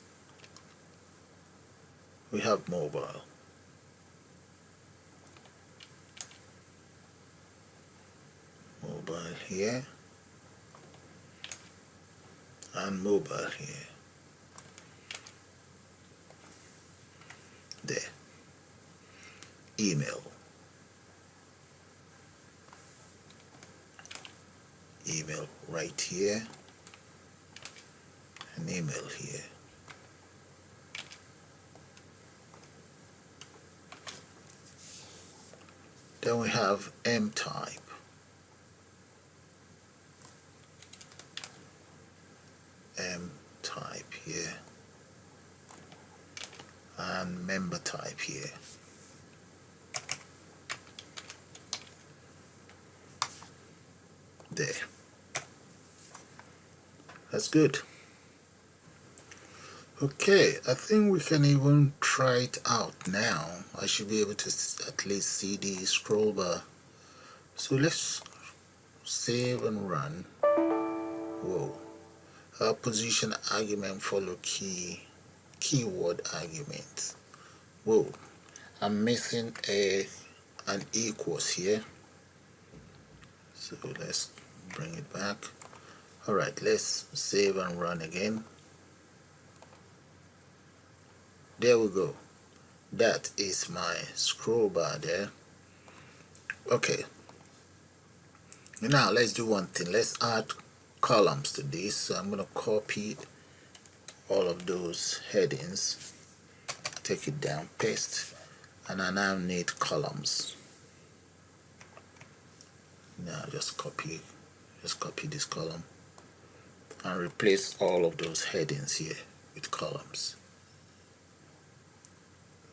We have mobile. Mobile here and mobile here. There. Email. Email right here and email here. Then we have M type. M type here and member type here. There. That's good. Okay, I think we can even try it out now. I should be able to at least see the scroll bar. So let's save and run. Whoa. Our position argument follow keyword argument. Whoa. I'm missing an equals here. So let's bring it back. Alright, let's save and run again. There we go. That is my scroll bar there. Okay. Now let's do one thing. Let's add columns to this. So I'm going to copy all of those headings, take it down, paste, and I now need columns. Now just copy this column and replace all of those headings here with columns.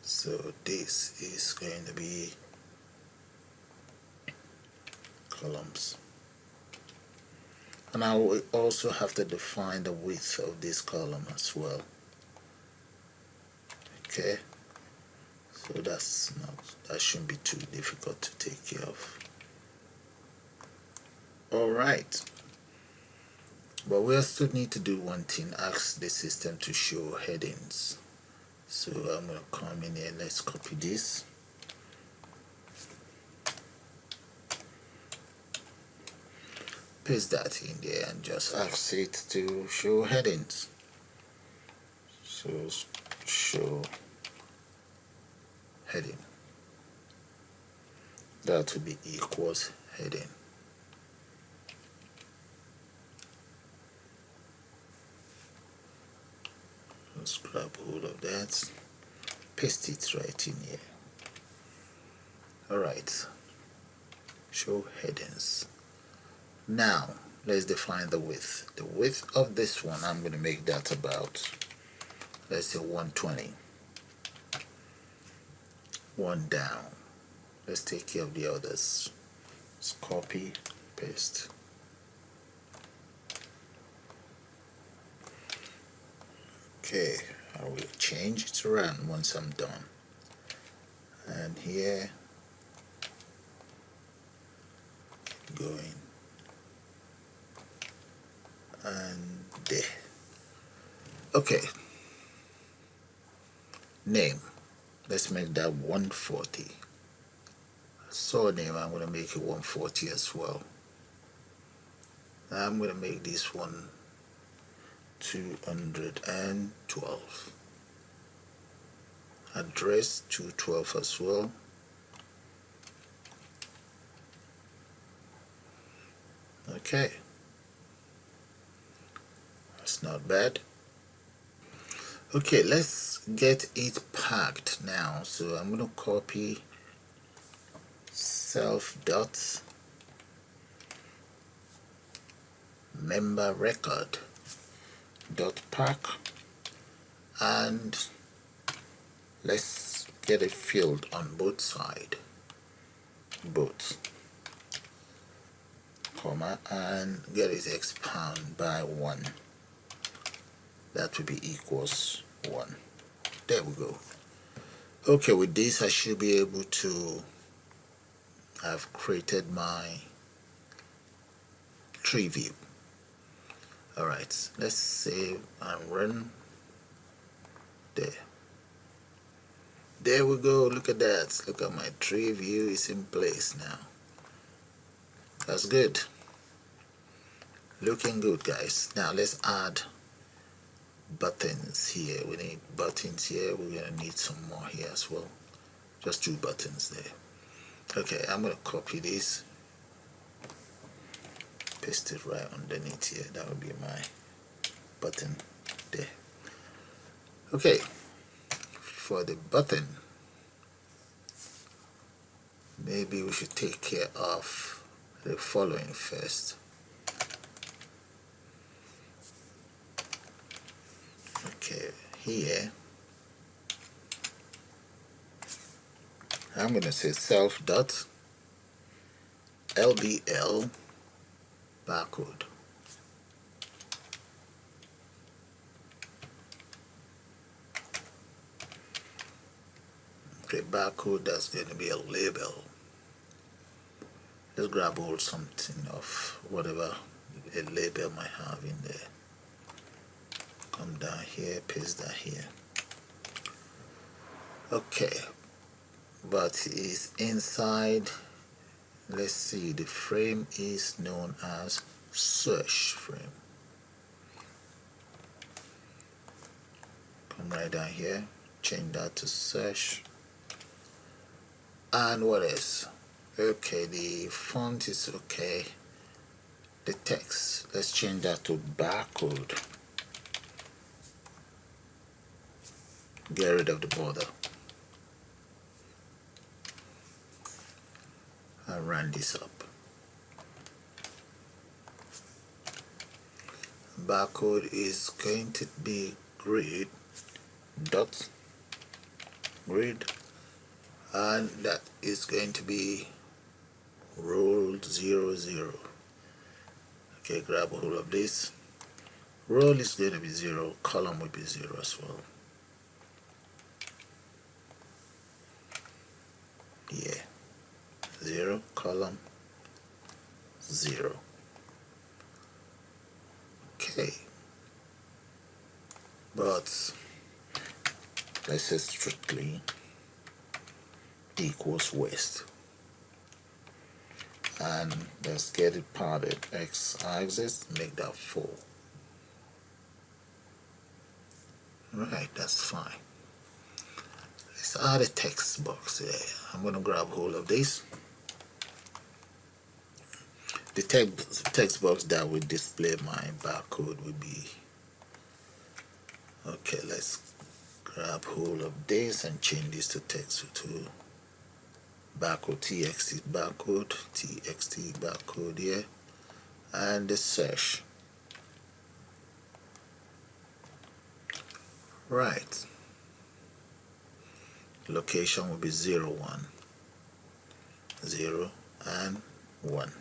So this is going to be columns. And I will also have to define the width of this column as well. Okay, so that shouldn't be too difficult to take care of. Alright, but we still need to do one thing, ask the system to show headings. So I'm going to come in here, let's copy this. Paste that in there and just ask it to show headings. So show heading. That will be equals heading. Let's grab hold of that, paste it right in here. Alright, show headings. Now let's define the width. The width of this one, I'm going to make that about, let's say 120. One down. Let's take care of the others. Let's copy, paste. Okay, I will change it around once I'm done. And here, going, and there. Okay, name, let's make that 140. Surname, I'm going to make it 140 as well. I'm going to make this one 212. Address 212 as well. Okay, that's not bad. Okay, let's get it packed now. So I'm going to copy self dot member record dot pack, and let's get a field on both sides, both, comma, and get it expand by 1. That will be equals 1. There we go. Okay, with this I should be able to have created my tree view. Alright, let's save and run. There we go. Look at that. Look at my tree view is in place now. That's good. Looking good, guys. Now let's add buttons here. We need buttons here. We're gonna need some more here as well. Just 2 buttons there. Okay, I'm gonna copy this, paste it right underneath here. That will be my button there. Okay, for the button, maybe we should take care of the following first. Okay, here I'm going to say self dot LBL barcode. Okay, barcode, that's going to be a label. Let's grab hold something of whatever a label might have in there. Come down here, paste that here. Okay, but it's inside. Let's see, the frame is known as search frame. Come right down here, change that to search. And what else? Okay, the font is okay. The text, let's change that to barcode. Get rid of the border. I'll run this up. Barcode is going to be grid dot grid, and that is going to be role 00. Okay, grab a hold of this. Row is going to be 0, column will be 0 as well. Yeah, 0, column 0. Okay, but let's say strictly equals west, and let's get it padded x-axis, make that 4. Right, that's fine. Let's add a text box there. I'm going to grab hold of this. The text box that will display my barcode will be, okay, let's grab hold of this and change this to text to barcode, txt barcode here, and the search. Right, location will be 0, 1, 0 and 1.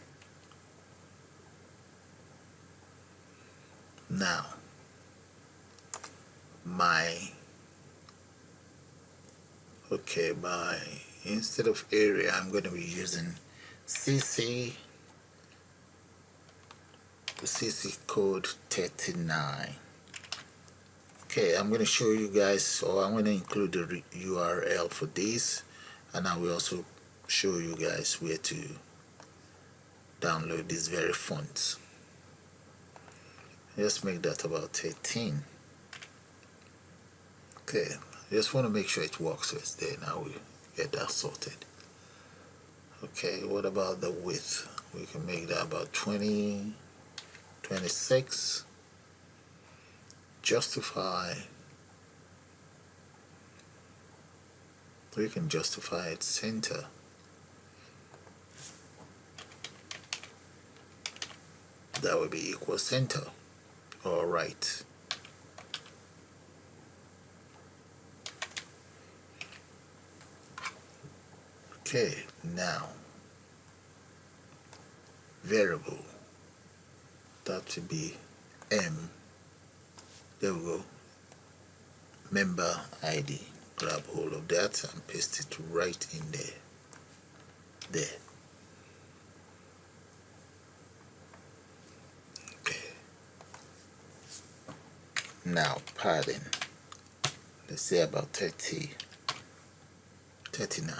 Now instead of area, I'm going to be using CC code 39. Okay, I'm going to show you guys, or I'm going to include the URL for this, and I will also show you guys where to download these very fonts. Just make that about 13. Okay, I just want to make sure it works with there. Now we get that sorted. Okay, what about the width? We can make that about 20, 26. Justify. We can justify it center. That would be equal center. All right. Okay, now variable, that should be M. There we go. Member ID. Grab hold of that and paste it right in there. There. Okay. Now padding. Let's say about 30, 39.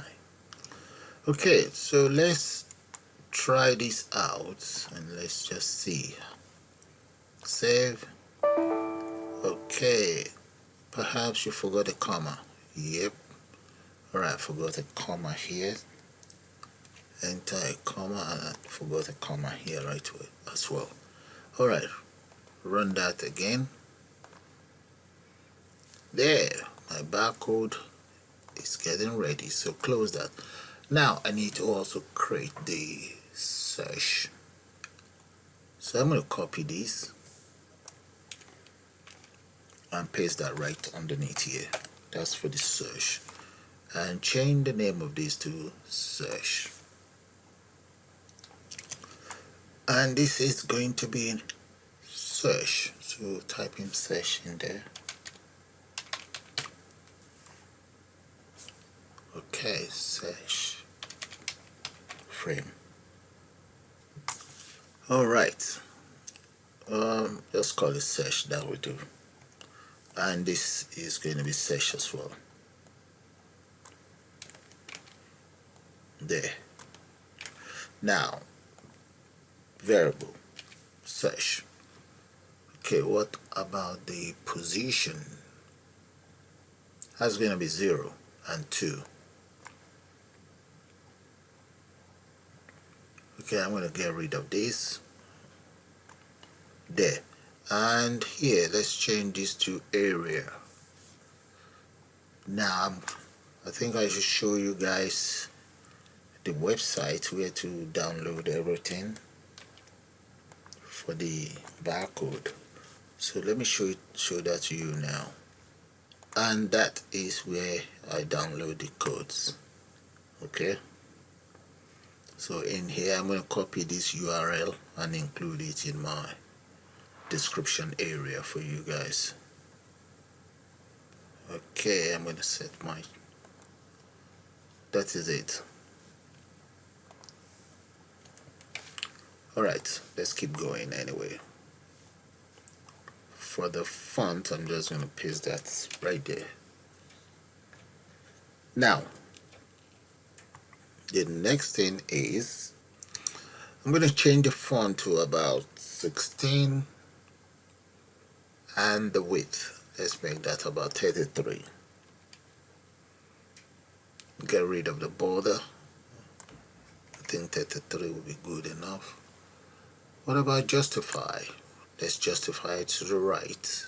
Okay, so let's try this out and let's just see. Save. Okay, perhaps you forgot a comma. Yep. Alright, forgot a comma here. Enter a comma, and I forgot a comma here right away as well. Alright, run that again. There, my barcode is getting ready, so close that. Now I need to also create the search. So I'm going to copy this and paste that right underneath here. That's for the search. And change the name of this to search. And this is going to be search. So type in search in there. Okay, search frame. All right. Let's call it search. That will do. And this is going to be search as well. There. Now, variable search. Okay, what about the position? That's going to be 0 and 2. Okay, I'm going to get rid of this. There. And here, let's change this to area. Now, I think I should show you guys the website where to download everything for the barcode. So let me show that to you now. And that is where I download the codes. Okay. So in here I'm going to copy this URL and include it in my description area for you guys. Okay, I'm going to set that is it. Alright, let's keep going anyway. For the font, I'm just going to paste that right there. Now, the next thing is I'm going to change the font to about 16 and the width. Let's make that about 33. Get rid of the border. I think 33 will be good enough. What about justify? Let's justify it to the right.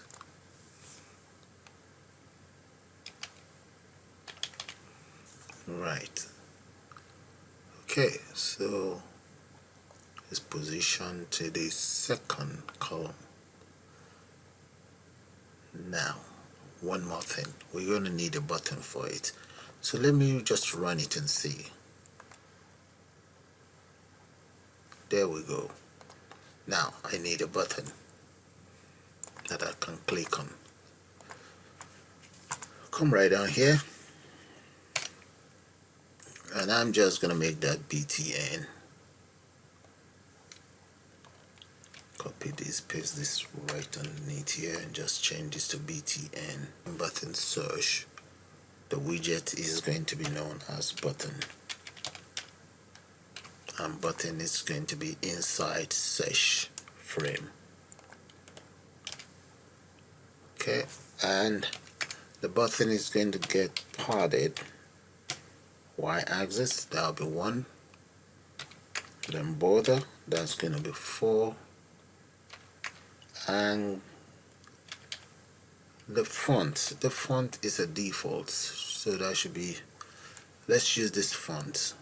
Right. Okay, so it's positioned to the second column. Now, one more thing. We're going to need a button for it. So let me just run it and see. There we go. Now I need a button that I can click on. Come right down here, and I'm just gonna make that btn. Copy this, paste this right underneath here, and just change this to btn. Button search. The widget is going to be known as button, and button is going to be inside search frame. Okay, and the button is going to get padded y-axis, that'll be 1, then border, that's going to be 4, and the font is a default, so that should be, let's use this font.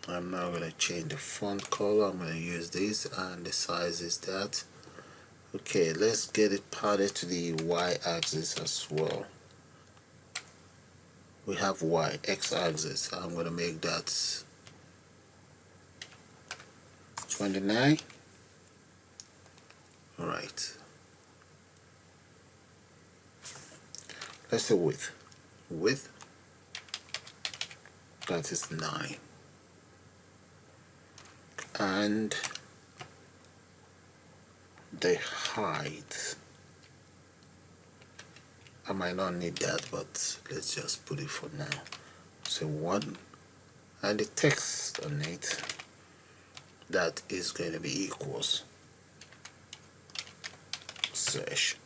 I'm now going to change the font color. I'm going to use this, and the size is that. Okay, let's get it padded to the y-axis as well. We have x-axis. I'm going to make that 29. Alright. Let's say width. Width, that is 9. And the height, I might not need that, but let's just put it for now. So 1, and the text on it, that is going to be equals search.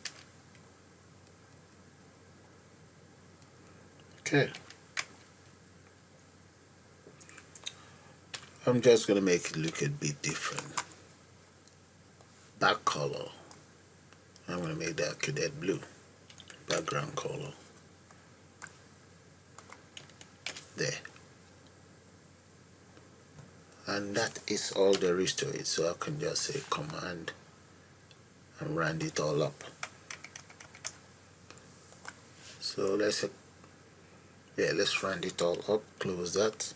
Okay, I'm just going to make it look a bit different. Back color, I'm going to make that cadet blue. Background color, there. And that is all there is to it. So I can just say command and round it all up. So let's round it all up, close that,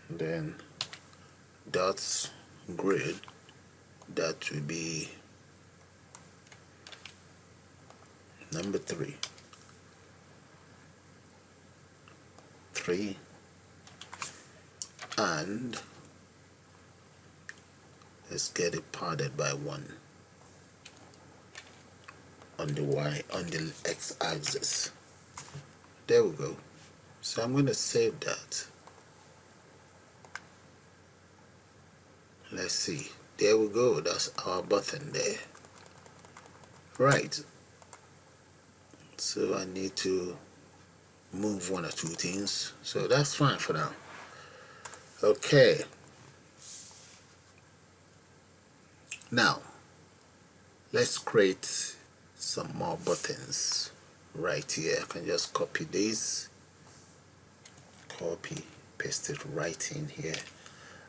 then dots grid, that will be number 3, and let's get it padded by 1 on the x-axis. There we go. So I'm going to save that. Let's see. There we go. That's our button there. Right. So I need to move 1 or 2 things. So that's fine for now. Okay. Now, let's create some more buttons right here. I can just copy this, copy, paste it right in here,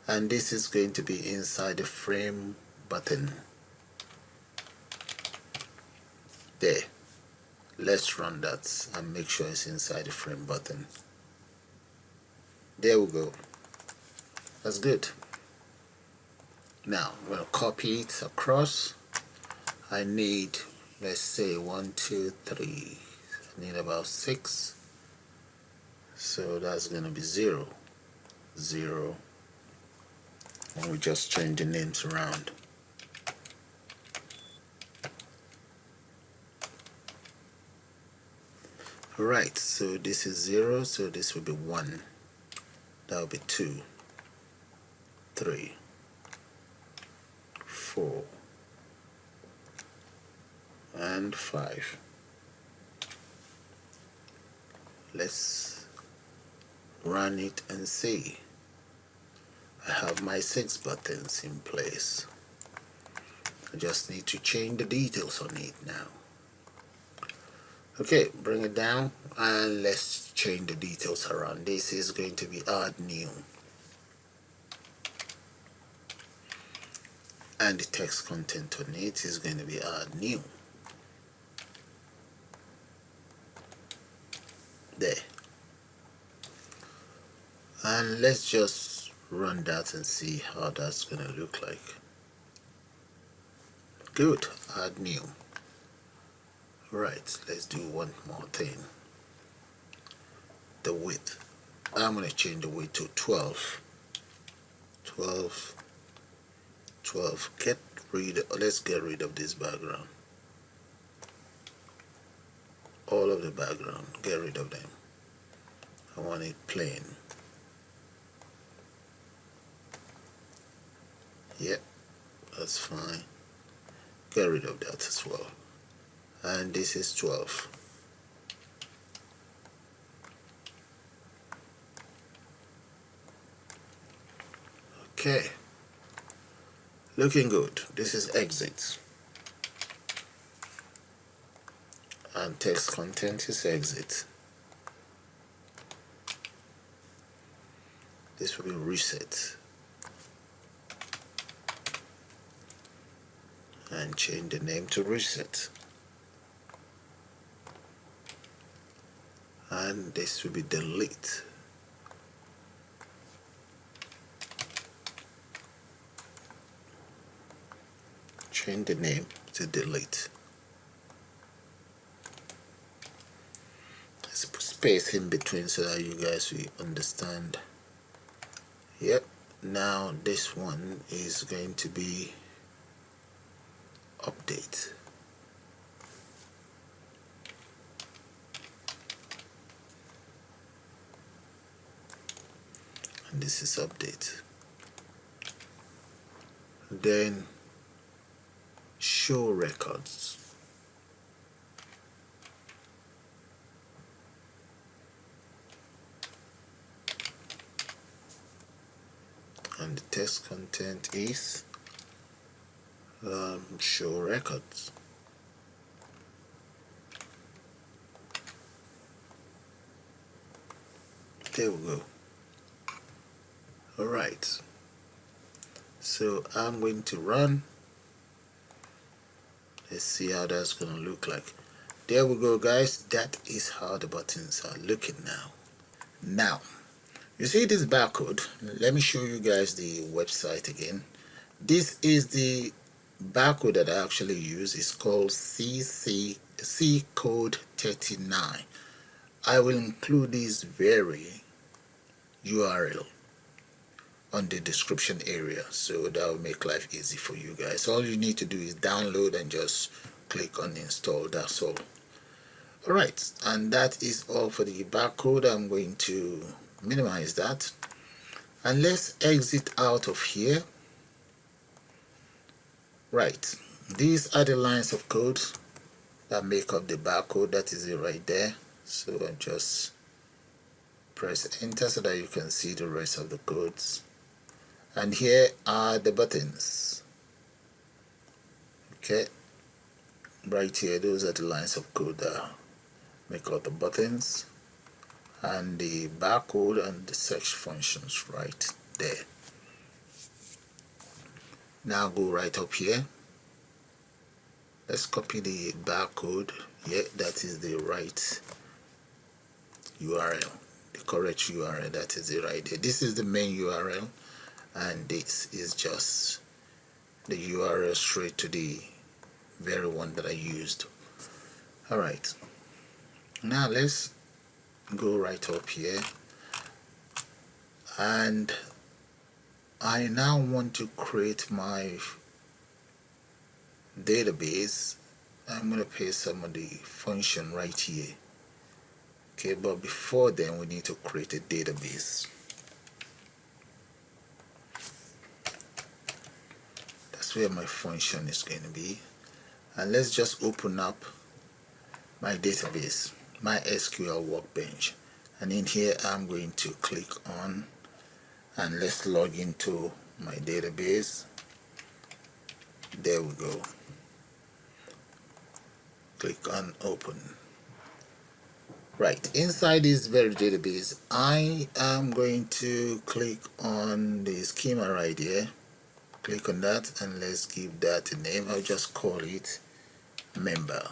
and this is going to be inside the frame button. There. Let's run that and make sure it's inside the frame button. There we go. That's good. Now I'm going to copy it across. I need, let's say 1 2 3. I need about 6, so that's going to be 0 0, and we just change the names around. Alright, so this is 0, so this will be 1, that will be 2 3 4 and 5. Let's run it and see. I have my 6 buttons in place. I just need to change the details on it now. Okay, bring it down and let's change the details around. This is going to be add new, and the text content on it is going to be add new. There. And let's just run that and see how that's going to look like. Good, add new. Right, let's do one more thing. The width. I'm going to change the width to 12. 12. Let's get rid of this background. All of the background, get rid of them. I want it plain. Yep, that's fine. Get rid of that as well. And this is 12. Okay, looking good. This is exit, and text content is exit. This will be reset, and change the name to reset, and this will be delete. Change the name to delete. Let's put space in between so that you guys will understand. Yep, now this one is going to be update. And this is update. Then show records. And the text content is show records. There we go. Alright, so I'm going to run. Let's see how that's going to look like. There we go, guys. That is how the buttons are looking now. Now, you see this barcode? Let me show you guys the website again. This is the barcode that I actually use. It's called C code 39. I will include this very URL on the description area, so that will make life easy for you guys. All you need to do is download and just click on install. That's all. Alright, and that is all for the barcode. I'm going to minimize that, and let's exit out of here. Right, these are the lines of code that make up the barcode. That is it right there. So I just press enter so that you can see the rest of the codes. And here are the buttons. Okay, right here, those are the lines of code that make up the buttons, and the barcode and the search functions right there. Now go right up here. Let's copy the barcode. Yeah, that is the right URL. the correct URL. That is it right there. This is the main URL, and this is just the URL straight to the very one that I used. Alright, now let's go right up here, and I now want to create my database. I'm going to paste some of the function right here. Okay, but before then we need to create a database. That's where my function is going to be. And let's just open up my database, MySQL WorkBench. And in here I'm going to click on, and let's log into my database. There we go. Click on open. Right, inside this very database, I am going to click on the schema right here. Click on that, and let's give that a name. I'll just call it member.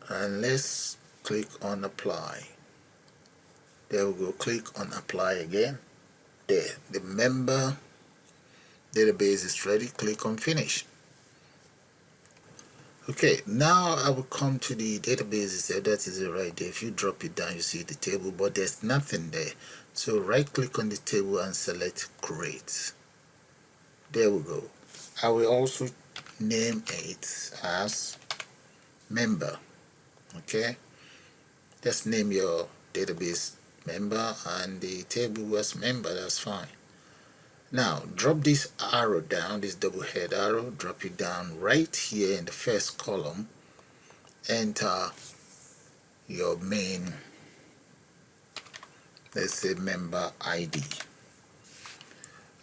And let's click on apply. There we go. Click on apply again. There, the member database is ready. Click on finish. Okay, now I will come to the database itself. That is it right there. If you drop it down, you see the table, but there's nothing there. So right click on the table and select create. There we go. I will also name it as member. Okay, just name your database member and the table as member. That's fine. Now drop this arrow down, this double head arrow, drop it down right here in the first column. Enter your main, let's say member ID,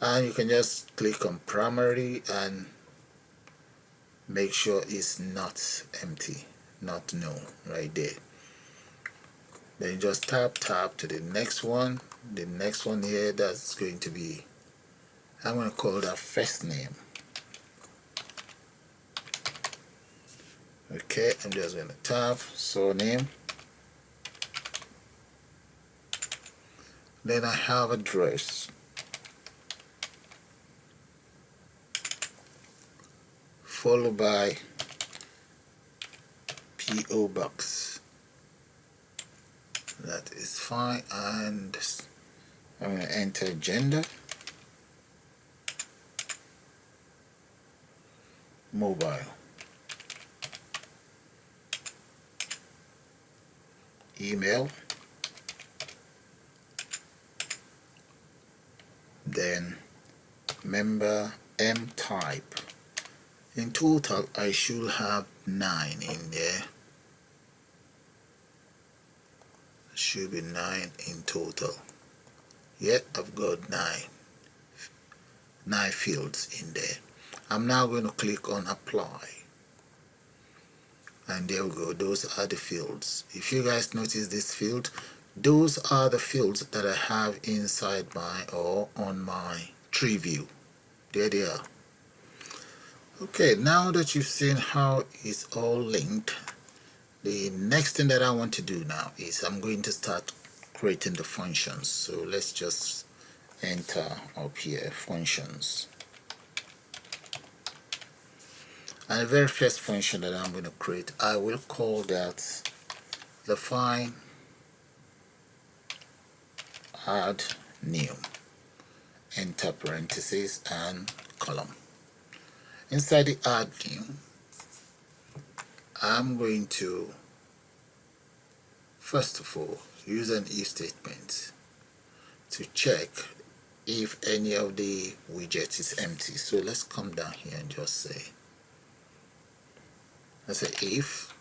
and you can just click on primary and make sure it's not empty, not null right there. Then you just tap to the next one. The next one here, that's going to be, I'm going to call that first name. Okay, I'm just going to tap surname. Then I have address. Followed by PO box. That is fine, and I'm going to enter gender. Mobile. Email. Then member M type. In total I should have 9 in there. Should be 9 in total. Yeah, I've got 9 fields in there. I'm now going to click on apply, and there we go. Those are the fields. If you guys notice this field, those are the fields that I have inside my or on my tree view. There they are. Okay, now that you've seen how it's all linked, the next thing that I want to do now is I'm going to start creating the functions. So let's just enter up here, functions. And the very first function that I'm going to create, I will call that define add new. Enter parentheses and column. Inside the add new, I'm going to first of all use an if statement to check if any of the widgets is empty. So let's come down here and just say, let's say if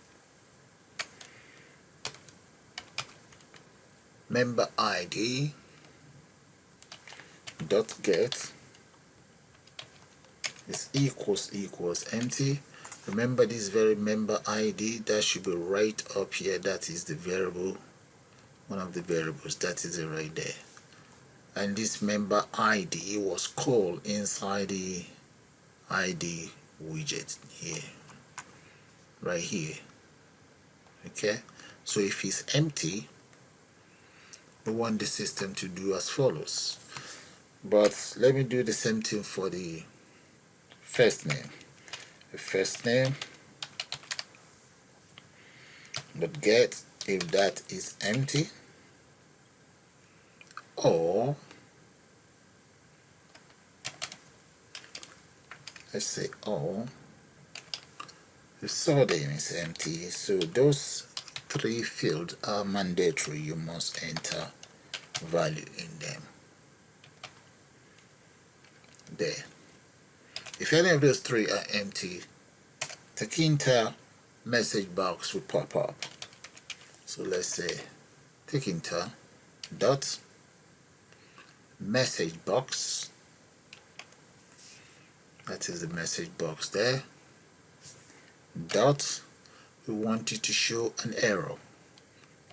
member ID dot get is equals empty. Remember this very member ID, that should be right up here. That is the variable, one of the variables. That is it right there. And this member ID was called inside the ID widget here, right here. Okay, so if it's empty, we want the system to do as follows. But let me do the same thing for the first name. The first name, but get if that is empty, or let's say the surname is empty. So those three fields are mandatory. You must enter value in them. There. If any of those three are empty, Tkinter message box will pop up. So let's say Tkinter dot message box. That is the message box there. Dot, we want it to show an error.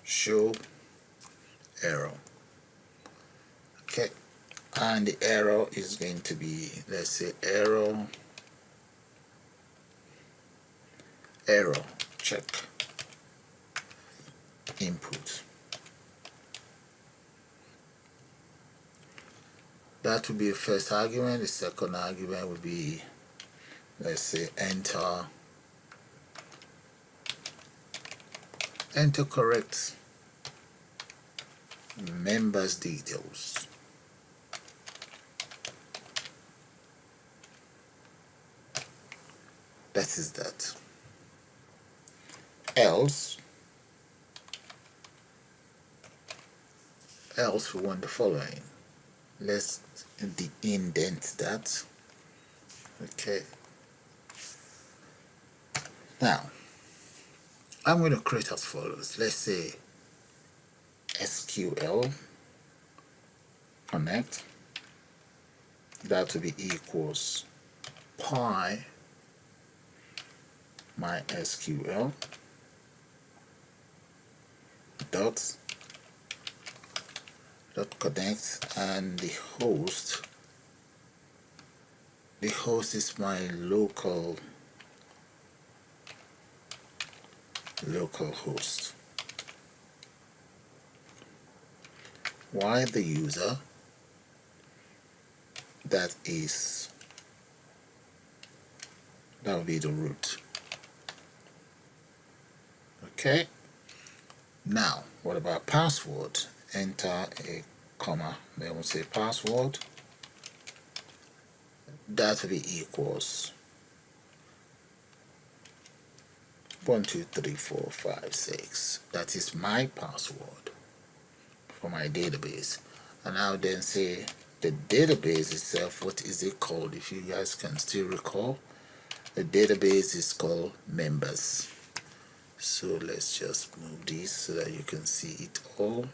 Show error. Okay, and the error is going to be, let's say, error check input. That will be the first argument. The second argument will be, let's say, enter correct members details. That is that. Else we want the following. Let's indent that. Okay. Now I'm going to create as follows. Let's say SQL connect. That will be equals pi MySQL dot connect, and the host is my local host, while the user, that will be the root. Okay, now what about password? Enter a comma, then we'll say password. That will be equals 1 2 3 4 5 6. That is my password for my database. And I'll then say the database itself, what is it called? If you guys can still recall, the database is called members. So let's just move this so that you can see it all.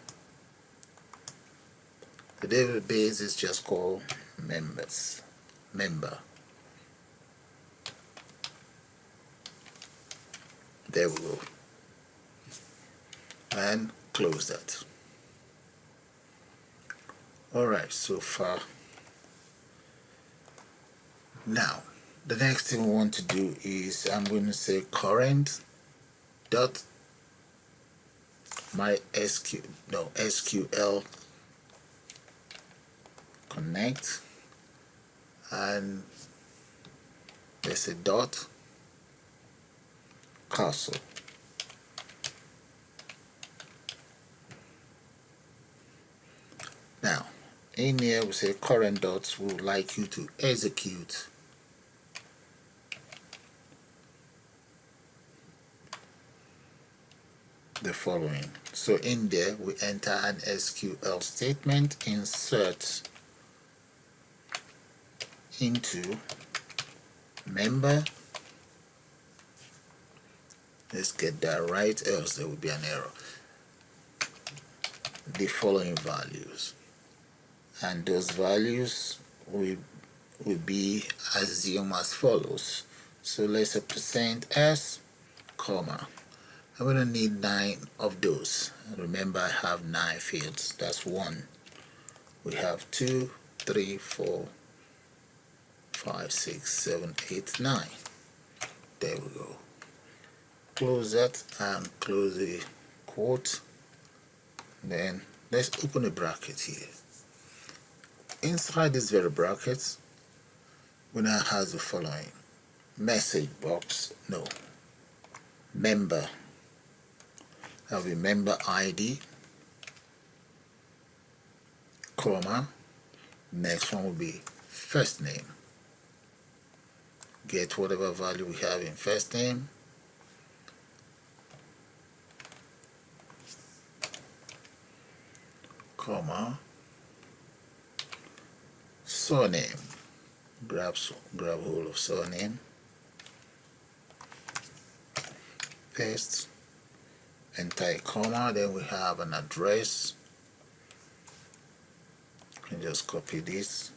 The database is just called member. There we go. And close that. Alright, so far. Now, the next thing we want to do is I'm going to say current dot SQL connect, and let's say dot castle. Now in here we say current dots, we would like you to execute the following. So in there we enter an SQL statement, insert into member. Let's get that right, else there will be an error. The following values, and those values will be assumed as follows. So let's say %s, comma. I'm going to need 9 of those. Remember, I have 9 fields. That's 1. We have 2, 3, 4, 5, 6, 7, 8, 9. There we go. close that and close the quote. Then let's open a bracket here. Inside this very bracket, we now have the following: message box, no, member, that will be member ID, comma, next one will be first name. Get whatever value we have in first name, comma, surname, grab hold of surname, paste, enter a comma, then we have an address. You can just copy this,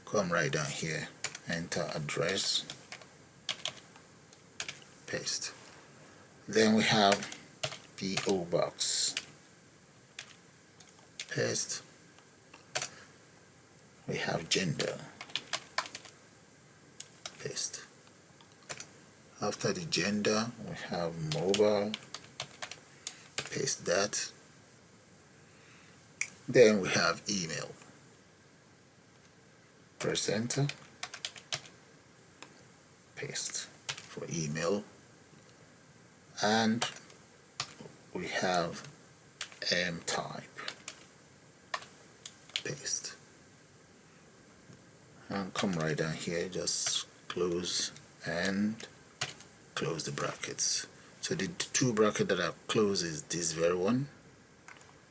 come right down here, enter address, paste. Then we have PO box, paste. We have gender, paste. After the gender, we have mobile, paste that. Then we have email, press enter, paste for email, and we have type, paste, and come right down here, just close and close the brackets. So the two brackets that are closed is this very one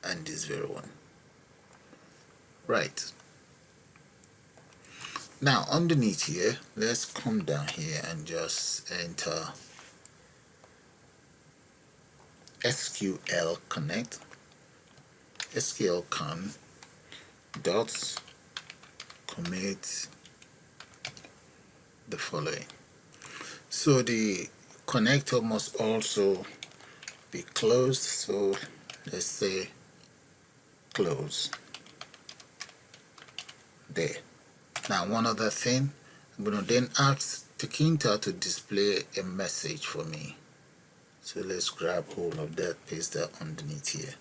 and this very one. Right, now underneath here, let's come down here and just enter SQL connect, SQL con dots commit the following. So the connector must also be closed, so let's say close. There. Now one other thing, I'm going to then ask Tkinter to display a message for me. So let's grab hold of that, paste that underneath here.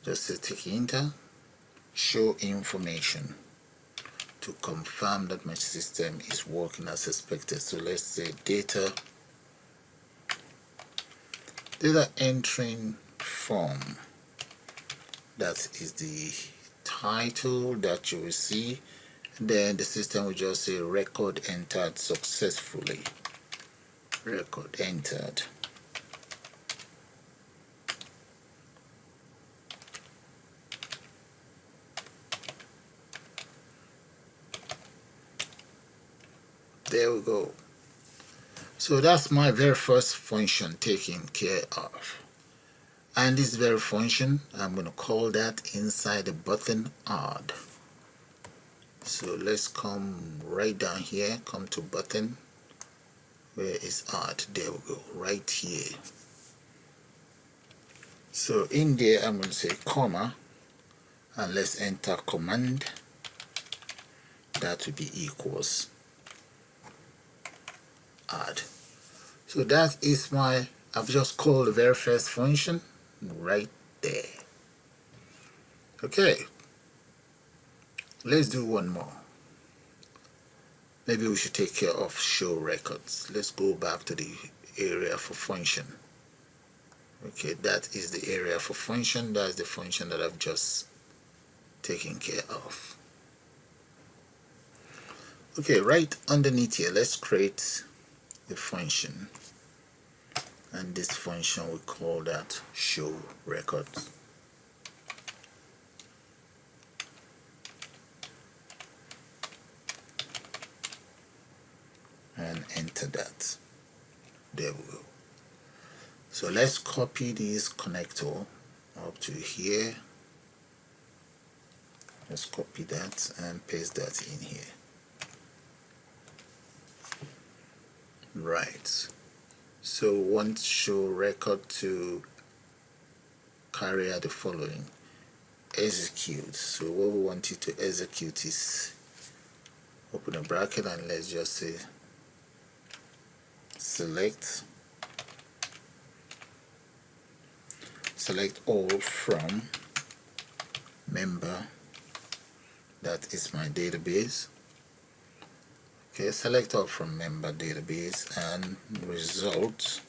Just say Tkinter, show information to confirm that my system is working as expected. So let's say data entering form. That is the title that you will see. Then the system will just say record entered successfully. Record entered. There we go. So that's my very first function taken care of. And this very function, I'm going to call that inside the button add. So let's come right down here, come to button. Where is add? There we go, right here. So in there, I'm going to say comma, and let's enter command. That will be equals add. So that is my, I've just called the very first function right there. Okay, let's do one more. Maybe we should take care of show records. Let's go back to the area for function. Okay, that is the area for function. That's the function that I've just taken care of. Okay, right underneath here, let's create a function. And this function, we call that show records. And enter that. There we go. So let's copy this connector up to here. Let's copy that and paste that in here. Right. So we want show record to carry out the following: execute. So what we want it to execute is, open a bracket and let's just say select all from member, that is my database. Okay, select all from member database, and result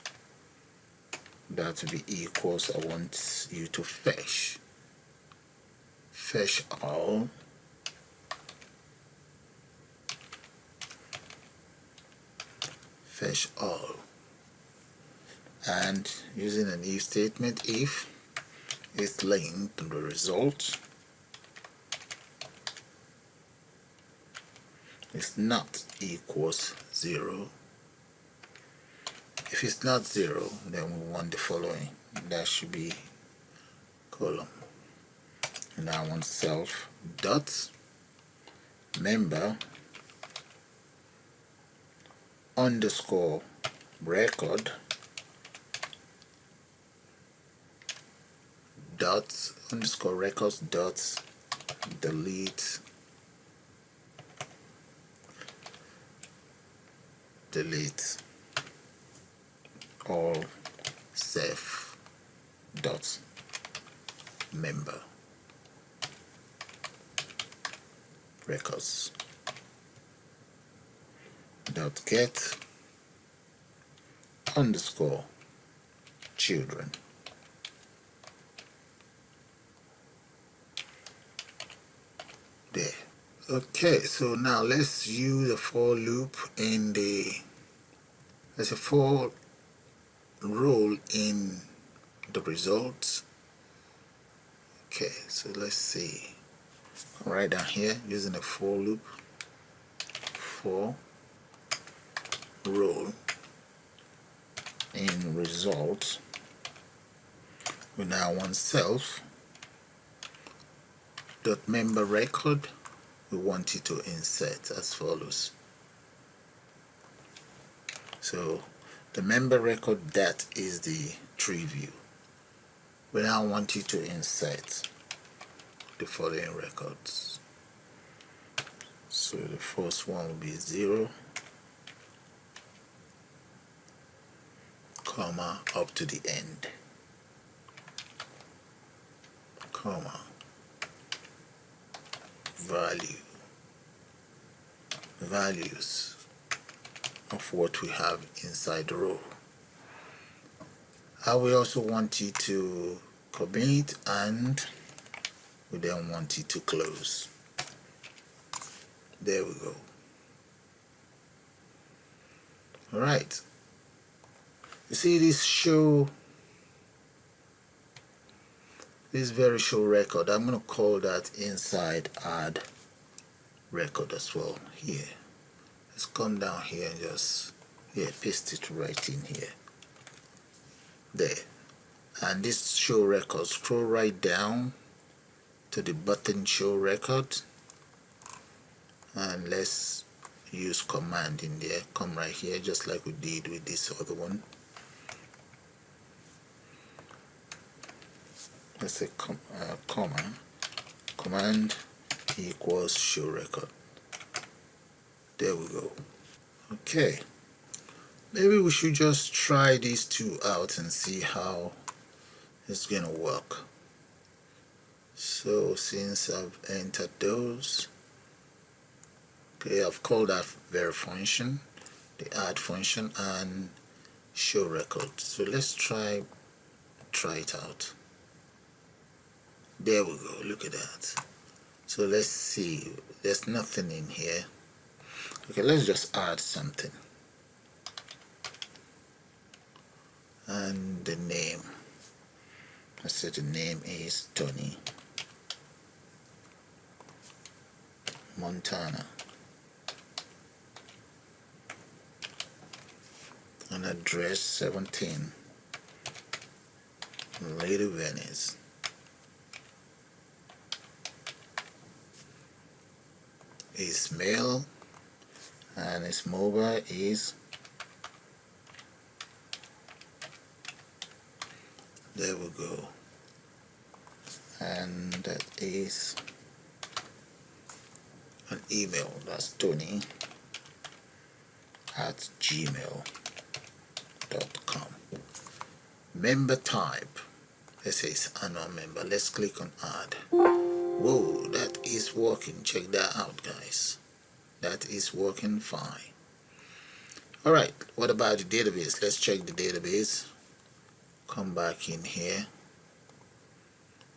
that will be equals, I want you to fetch all and using an if statement, if is linked to the result is not equals 0. If it's not 0, then we want the following. That should be column. And I want self dot member underscore record dot underscore records dot delete all self dot member records dot get underscore children. There. Okay, so now let's use a for loop in there's a for role in the results. Okay, so let's see. Right down here, using a for loop, for role in results. We now want self dot member record. We want it to insert as follows. So the member record, that is the tree view. We now want you to insert the following records. So the first one will be 0, comma, up to the end, comma, values of what we have inside the row. I will also want you to commit, and we then want it to close. There we go. Alright, you see this very show record. I'm going to call that inside add record as well here. Let's come down here and just paste it right in here. There. And this show record, scroll right down to the button show record, and let's use command in there. Come right here, just like we did with this other one. Let's say command equals show record. There we go. Okay, maybe we should just try these two out and see how it's gonna work. So since I've entered those, okay, I've called that very function, the add function, and show record. So let's try it out. There we go, look at that. So let's see, there's nothing in here. Okay, let's just add something. And the name, let's say the name is Tony Montana. And address 17 Lady Venice. Is male, and his mobile is, there we go, and that is an email, that's Tony at gmail.com. gmail.com. Member type, this is annual member. Let's click on add. Whoa, that is working. Check that out, guys. That is working fine. Alright, what about the database? Let's check the database. Come back in here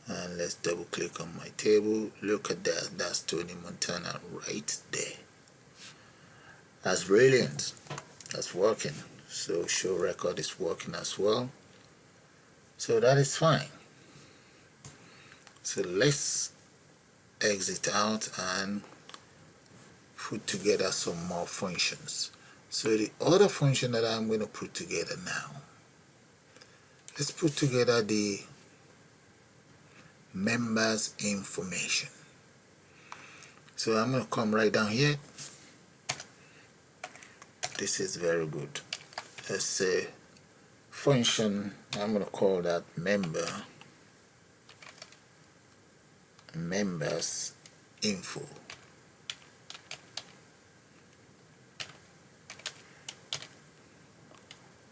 and let's double click on my table. Look at that. That's Tony Montana right there. That's brilliant. That's working. So show record is working as well. So that is fine. So let's exit out and put together some more functions. So the other function that I'm going to put together now, let's put together the members information. So I'm going to come right down here. This is very good. Let's say function, I'm going to call that members info.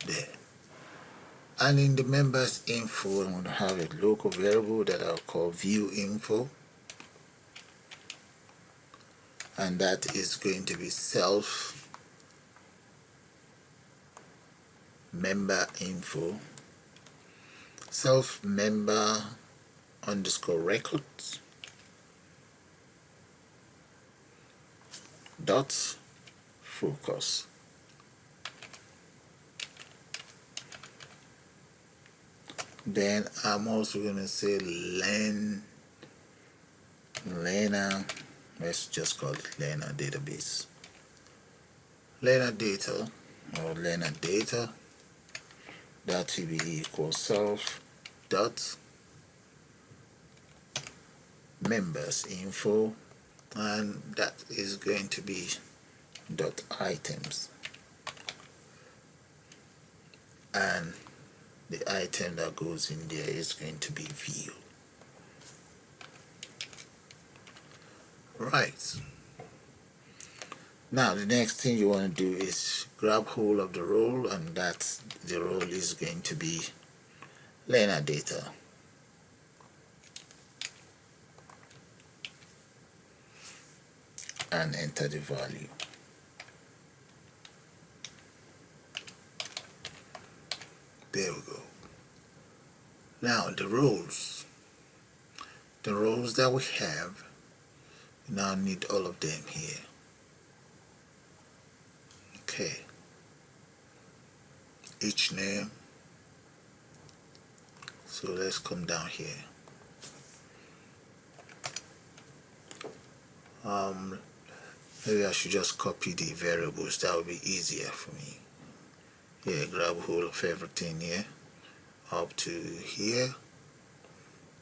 There. And in the members info, I'm going to have a local variable that I'll call view info, and that is going to be self member info, self member underscore records dot focus. Then I'm also going to say learner, let's just call it learner database. Learner data or learner data that will be equal self dot members info, and that is going to be dot items, and the item that goes in there is going to be view. Right. Now the next thing you want to do is grab hold of the role, and that's the role is going to be learner data. And enter the value. There we go. Now the roles that we have, we now need all of them here. Okay. Each name. So let's come down here. Maybe I should just copy the variables. That would be easier for me. Yeah, grab hold of everything here up to here.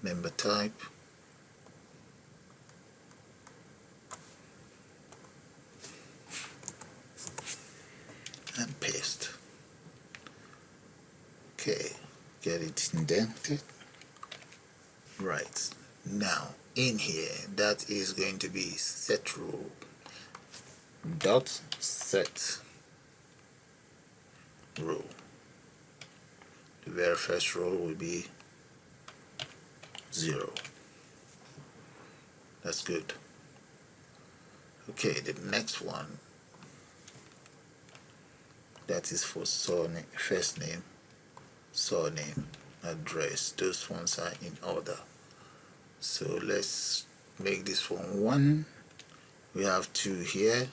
Member type. And paste. Okay, get it indented. Right. Now in here, that is going to be set role dot set row. The very first row will be 0. That's good. Okay, the next one, that is for surname, first name, surname, address. Those ones are in order. So let's make this one 1. We have 2 here,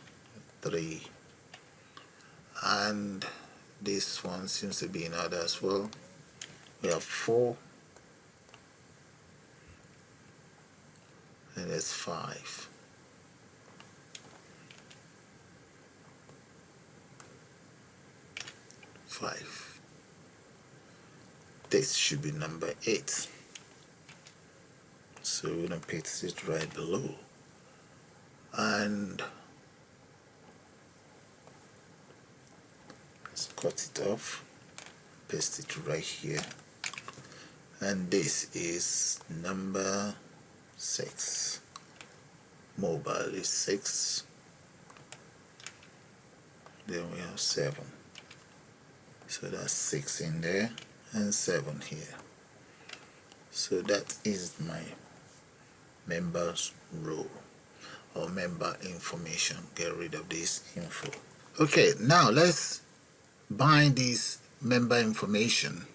3, and this one seems to be in order as well. We have 4, and that's 5. This should be number 8. So we're going to paste it right below, and let's cut it off, paste it right here, and this is number 6. Mobile is 6. Then we have 7. So that's 6 in there and 7 here. So that is my members row or member information. Get rid of this info. Okay, now let's bind this member information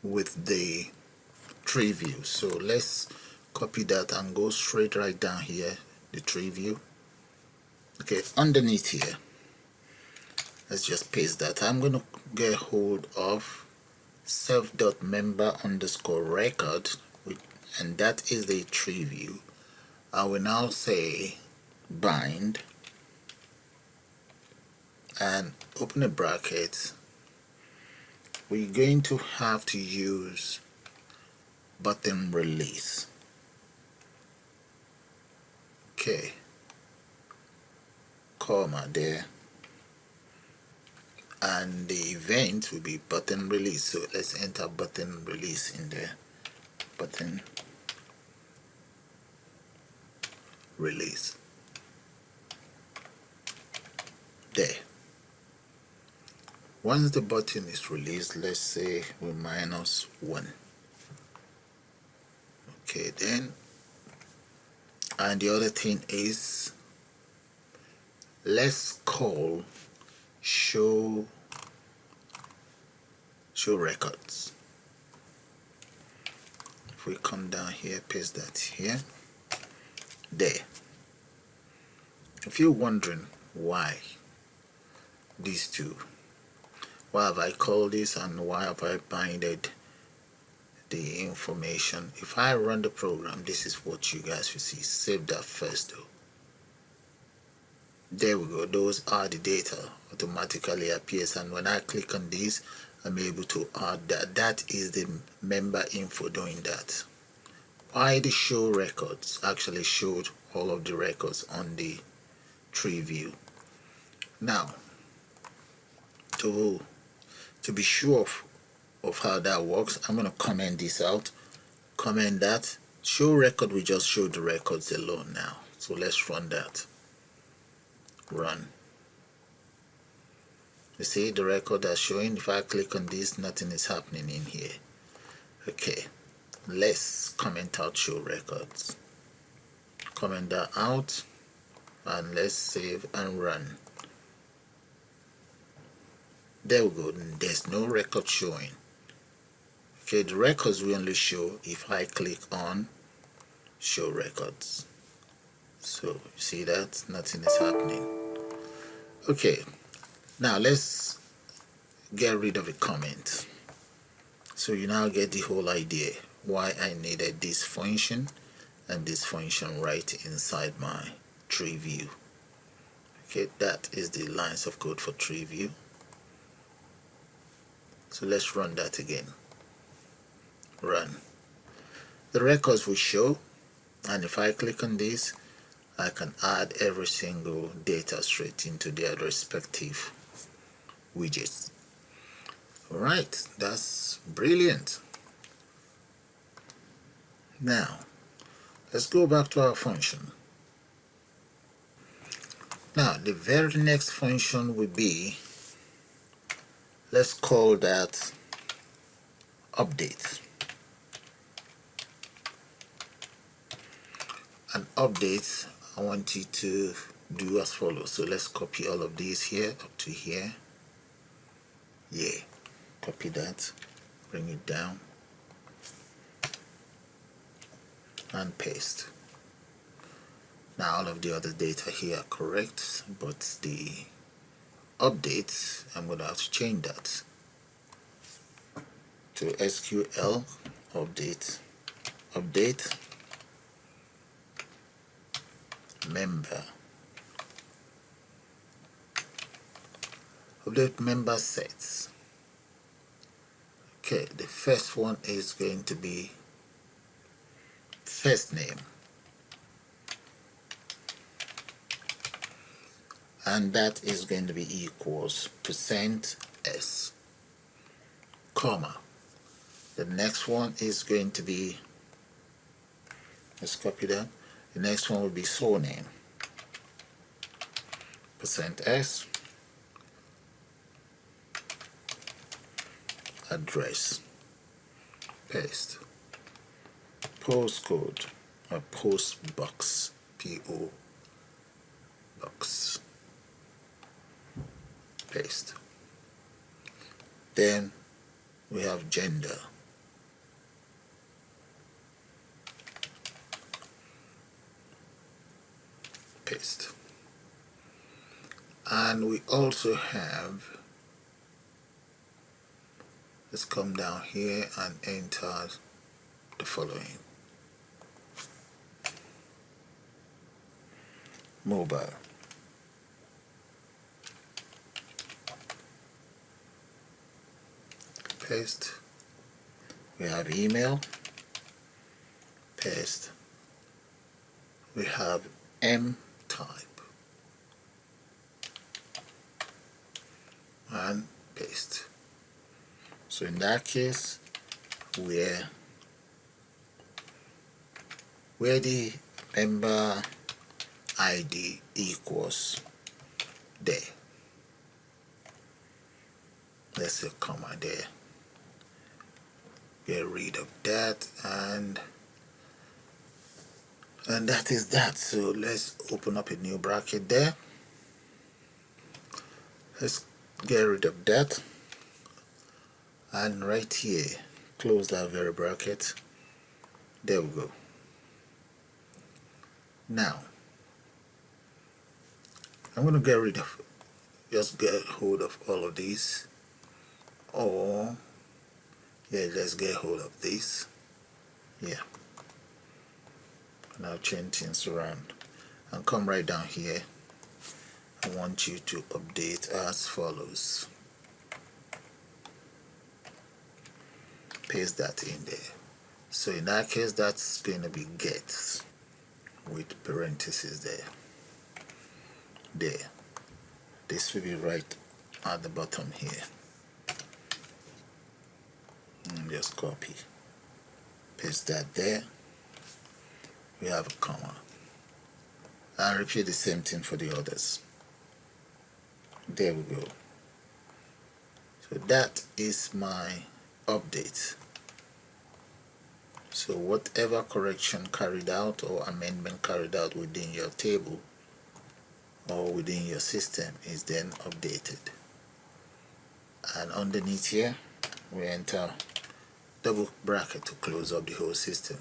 with the tree view. So let's copy that and go straight right down here, the tree view. Okay, underneath here, let's just paste that. I'm going to get hold of self.member_record, and that is the tree view. I will now say bind and open a bracket. We're going to have to use button release. Okay, comma there, and the event will be button release. So let's enter button release in there. Button release there. Once the button is released, let's say we -1. Okay, then, and the other thing is, let's call show records. If we come down here, paste that here, there. If you're wondering why these two, why have I called this and why have I binded the information, if I run the program, this is what you guys will see. Save that first though. There we go. Those are the data automatically appears, and when I click on this, I'm able to add that. That is the member info doing that. Why the show records actually showed all of the records on the tree view. Now, to be sure of how that works, I'm going to comment this out. Comment that. Show record, we just show the records alone now. So let's run that. Run. You see the record are showing. If I click on this, nothing is happening in here. Okay, let's comment out show records. Comment that out, and let's save and run. There we go. There's no record showing. Okay, the records will only show if I click on show records. So you see that nothing is happening. Okay, now let's get rid of a comment. So you now get the whole idea why I needed this function and this function right inside my tree view. Okay, that is the lines of code for tree view. So let's run that again. Run. The records will show, and if I click on this, I can add every single data straight into their respective widgets. Alright, that's brilliant. Now, let's go back to our function. Now, the very next function will be, let's call that update. An update, I want you to do as follows. So let's copy all of these here up to here. Yeah, copy that, bring it down, and paste. Now all of the other data here are correct, but the update, I'm going to have to change that to SQL update member, update member sets. Okay, the first one is going to be first name, and that is going to be equals %s, comma. The next one is going to be, let's copy that. The next one will be surname, %s, address, paste, postcode or post box, PO box, paste. Then we have gender, paste. And we also have, let's come down here and enter the following: mobile, paste. We have email, paste. We have M type and paste. So in that case, where the member ID equals there, let's say comma there, get rid of that, and that is that. So let's open up a new bracket there. Let's get rid of that, and right here close that very bracket. There we go. Now I'm going to get rid of, just get hold of all of these, or yeah, let's get hold of this. Yeah, now change things around and come right down here. I want you to update as follows. Paste that in there. So in that case, that's going to be get with parentheses there. There. This will be right at the bottom here. And just copy. Paste that there. We have a comma. And repeat the same thing for the others. There we go. So that is my update. So whatever correction carried out or amendment carried out within your table or within your system is then updated. And underneath here we enter double bracket to close up the whole system.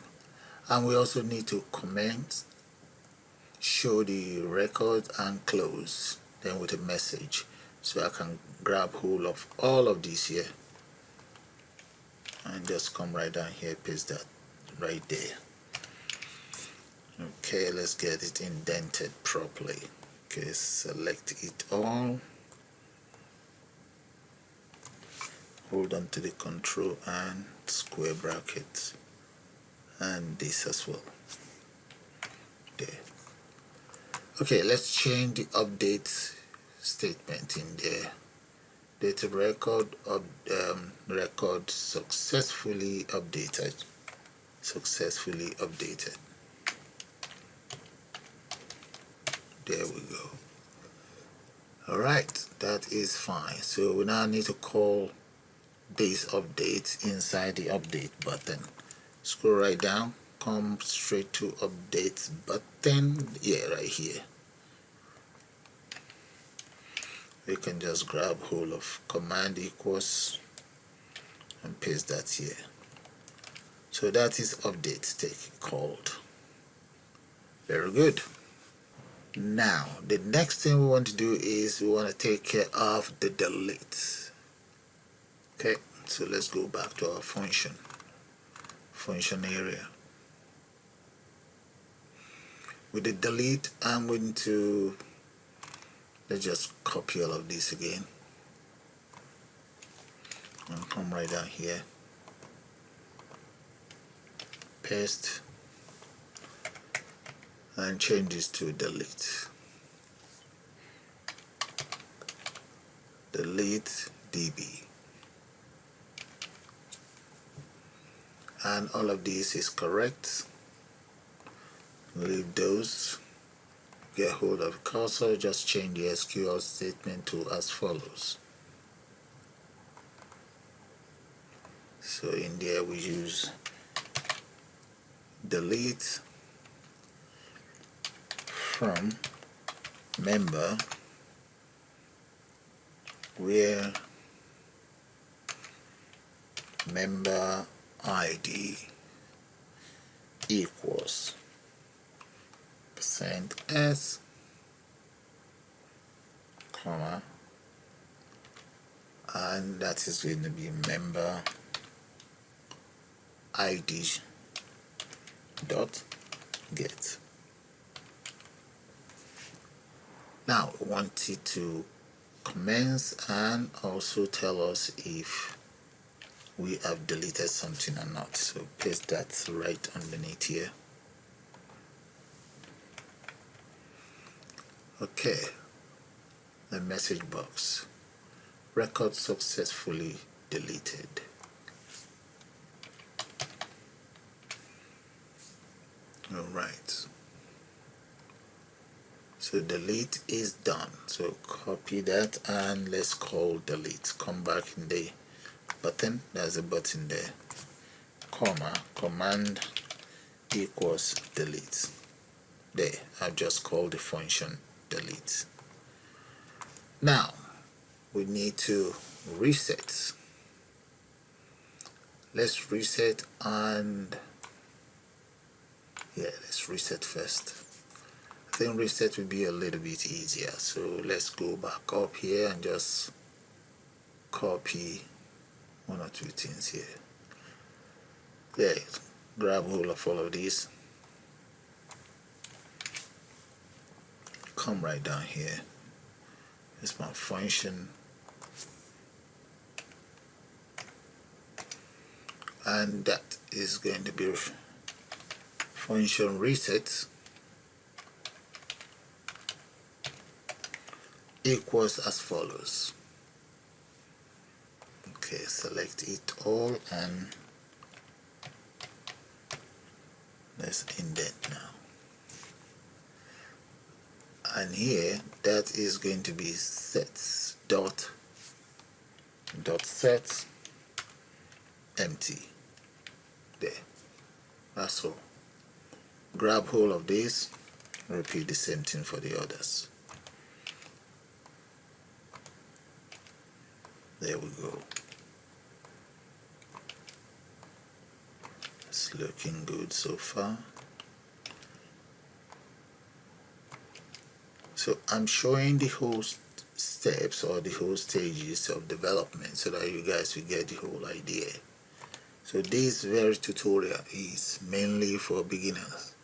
And we also need to comment, show the record, and close, then with a message. So I can grab hold of all of these here and just come right down here, paste that right there. Okay, let's get it indented properly. Okay, select it all, hold on to the control and square bracket, and this as well. There. Okay, let's change the update statement in there. Data record of record successfully updated. Successfully updated. There we go. Alright, that is fine. So we now need to call this update inside the update button. Scroll right down, come straight to update button. Yeah, right here. We can just grab hold of command equals and paste that here. So that is update called. Very good. Now the next thing we want to do is we want to take care of the delete. Okay, so let's go back to our function area. With the delete, I'm going to, let's just copy all of this again and come right down here, paste, and change this to delete. Delete DB. And all of this is correct. Leave those. Get hold of cursor, just change the SQL statement to as follows. So in there we use delete from member where member ID equals %s, comma, and that is going to be member ID dot get. Now we want it to commence and also tell us if we have deleted something or not. So paste that right underneath here. Okay, the message box, record successfully deleted. Alright, so delete is done. So copy that and let's call delete. Come back in the button, there's a button there, comma, command equals delete. There, I've just called the function delete. Now we need to reset. Let's reset, and let's reset first. I think reset will be a little bit easier. So let's go back up here and just copy one or two things here. There, grab hold of all of these, come right down here. It's my function, and that is going to be function reset equals as follows. Okay, select it all and let's indent now. And here that is going to be sets dot set empty. There, that's all. Grab hold of this, repeat the same thing for the others. There we go. It's looking good so far. So I'm showing the whole steps or the whole stages of development so that you guys will get the whole idea. So this very tutorial is mainly for beginners,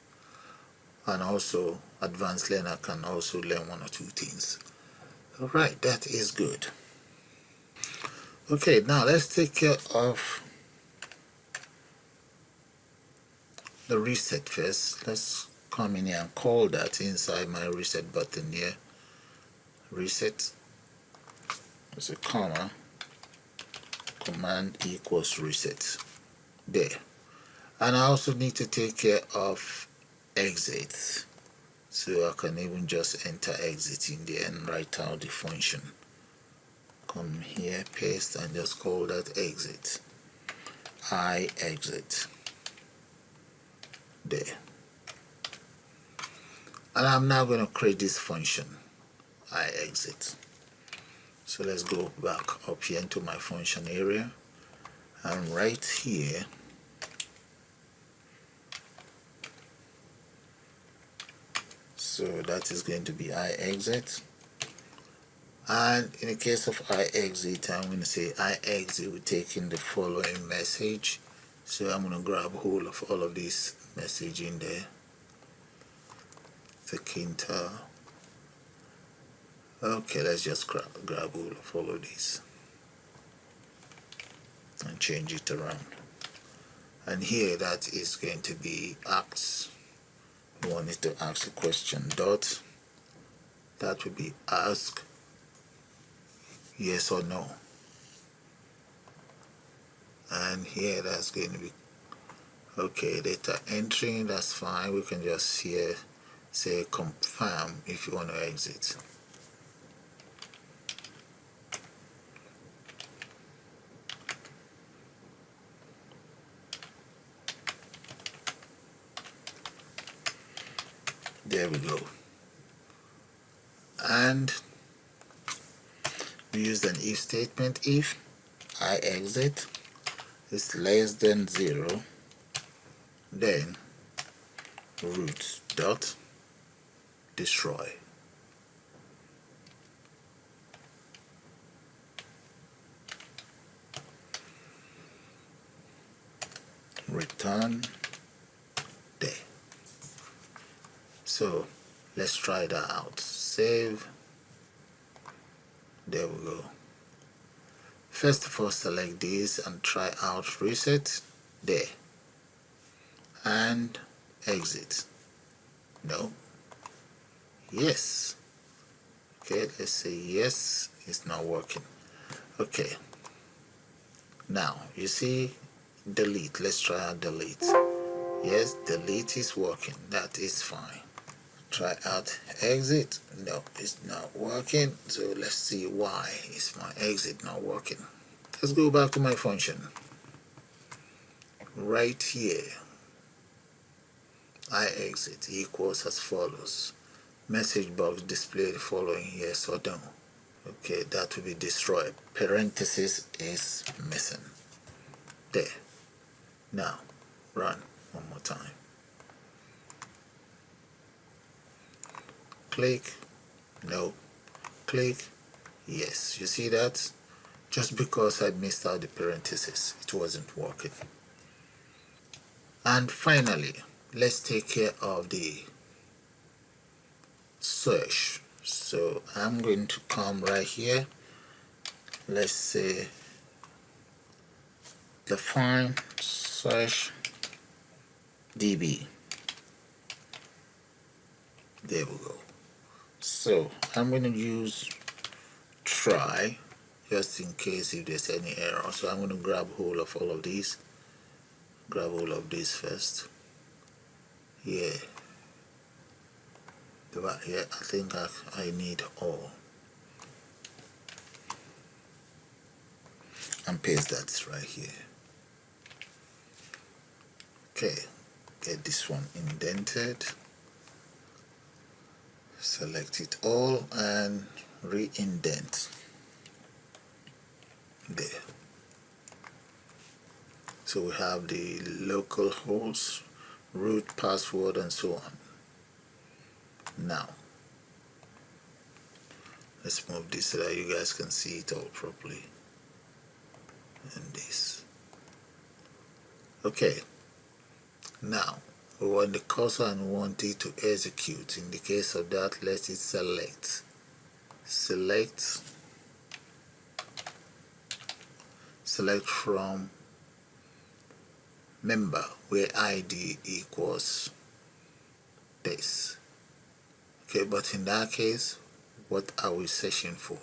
and also advanced learner can also learn one or two things. Alright, that is good. Okay, now let's take care of the reset first. Let's come in here and call that inside my reset button here. Reset, there's a comma, command equals reset. There. And I also need to take care of exit. So I can even just enter exit in there and write out the function. Come here, paste, and just call that exit. I exit. There. And I'm now going to create this function, I exit. So let's go back up here into my function area, and right here so that is going to be I exit. And in the case of I exit, I'm going to say I exit will take in the following message. So I'm going to grab hold of all of this message in there. Tkinter. Okay, let's just grab hold of all of these and change it around. And here that is going to be ask. We want it to ask a question dot. That will be ask yes or no. And here that's going to be okay, data entry, that's fine. We can just here say confirm if you want to exit. There we go. And we used an if statement. If I exit is less than 0, then root dot destroy. Return there. So let's try that out. Save. There we go. First of all, select this and try out reset there and exit. No. Yes. Okay, let's say yes. It's not working. Okay. Now you see delete. Let's try out delete. Yes, delete is working. That is fine. Try out exit. No, it's not working. So let's see why is my exit not working. Let's go back to my function. Right here, I exit equals as follows. Message box display the following yes or no. Okay, that will be destroyed. Parenthesis is missing. There. Now run one more time. Click. No. Click. Yes. You see that? Just because I missed out the parenthesis, it wasn't working. And finally, let's take care of the search. So I'm going to come right here. Let's say define search DB. There we go. So I'm going to use try just in case if there's any error. So I'm going to grab hold of all of these. Grab hold of this first. Yeah. Yeah, I think I need all. And paste that right here. Okay, get this one indented. Select it all and re-indent. There. So we have the local host, root, password, and so on. Now, let's move this so that you guys can see it all properly. And this. Okay. Now, we want the cursor and we want it to execute. In the case of that, let it select. Select from member where ID equals this. Okay, but in that case, what are we searching for?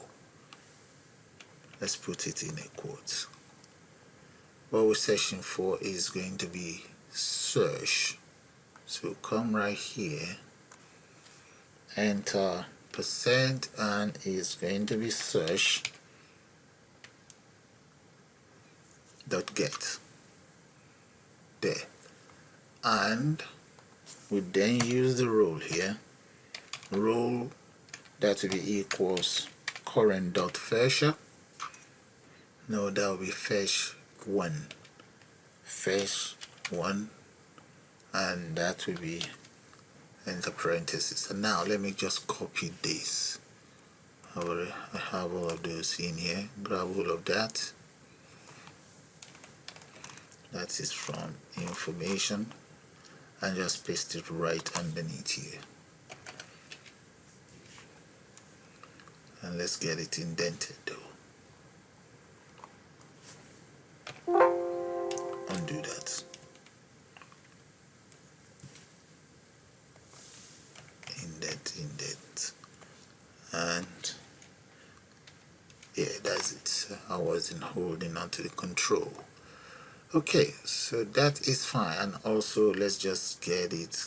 Let's put it in a quote. What we're searching for is going to be search. So come right here, enter % and is going to be search dot get there, and we then use the role here, role that will be equals current dot fetcher. No, that will be fetch 1, and that will be enter parentheses. And now let me just copy this. I have all of those in here. Grab all of that. That is from information, and just paste it right underneath here. And let's get it indented though. Undo that. Indent. And yeah, that's it. I wasn't holding onto the control. Okay, so that is fine. And also let's just get it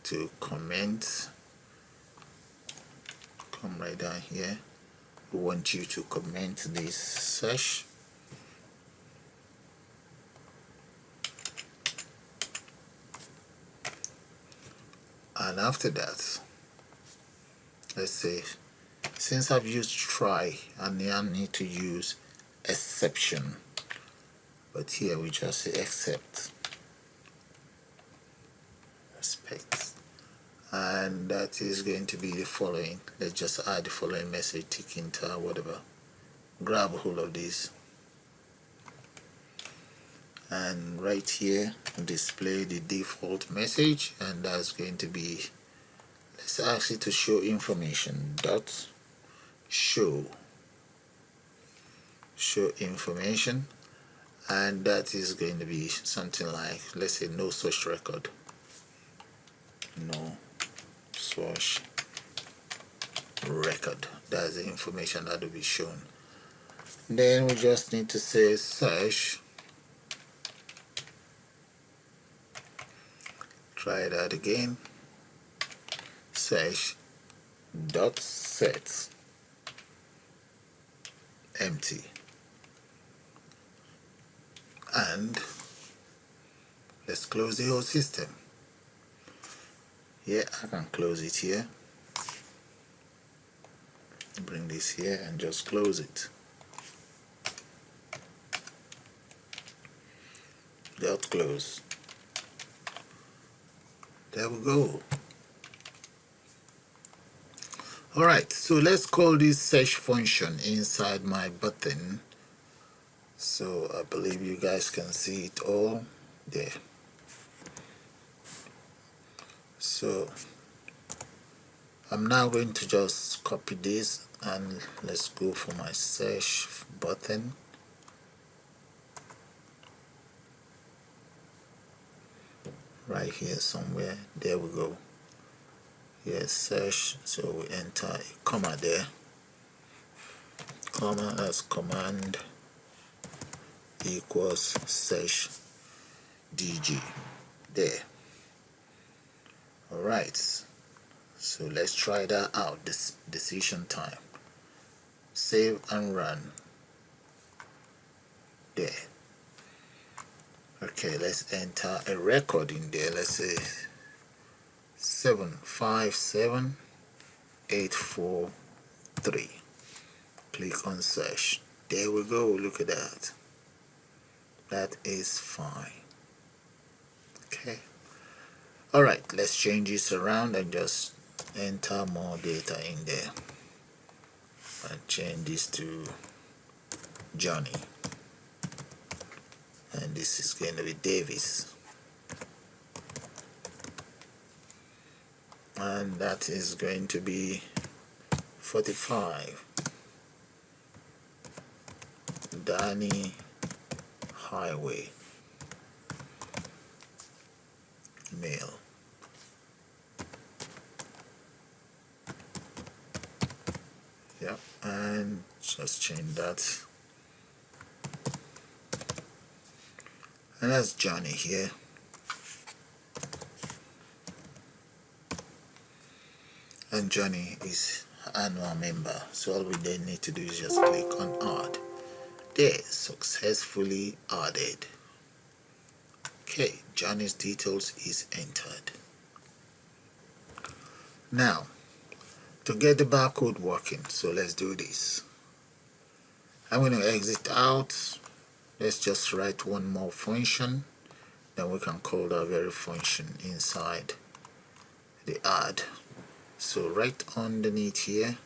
to comment. Come right down here. We want you to comment this search. And after that, let's say, since I've used try, I now need to use exception, but here we just say except, respect, and that is going to be the following. Let's just add the following message, Tkinter, whatever. Grab a hold of this, and right here display the default message, and that's going to be, let's ask it to show information dot show information, and that is going to be something like, let's say, no such record, no such record. That's the information that will be shown. Then we just need to say search, try that again, search dot set empty, and let's close the whole system. Yeah, I can close it here, bring this here and just close it. Dot close. There we go. Alright, so let's call this search function inside my button. So I believe you guys can see it all there. So I'm now going to just copy this, and let's go for my search button. Right here somewhere. There we go. Yes, search. So we enter a comma there. Comma as command equals search dg there. Alright, so let's try that out. This decision time. Save and run there. Okay, let's enter a record in there. Let's say 757843. Click on search. There we go. Look at that. That is fine. Okay. Alright, let's change this around and just enter more data in there. And change this to Johnny. And this is going to be Davis. And that is going to be 45. Danny Highway. Mail. Yep, and just change that. And that's Johnny here. And Johnny is annual member. So all we then need to do is just click on add. There, successfully added. Okay, Johnny's details is entered. Now, to get the barcode working, so let's do this. I'm going to exit out. Let's just write one more function. Then we can call that very function inside the add. So right underneath here,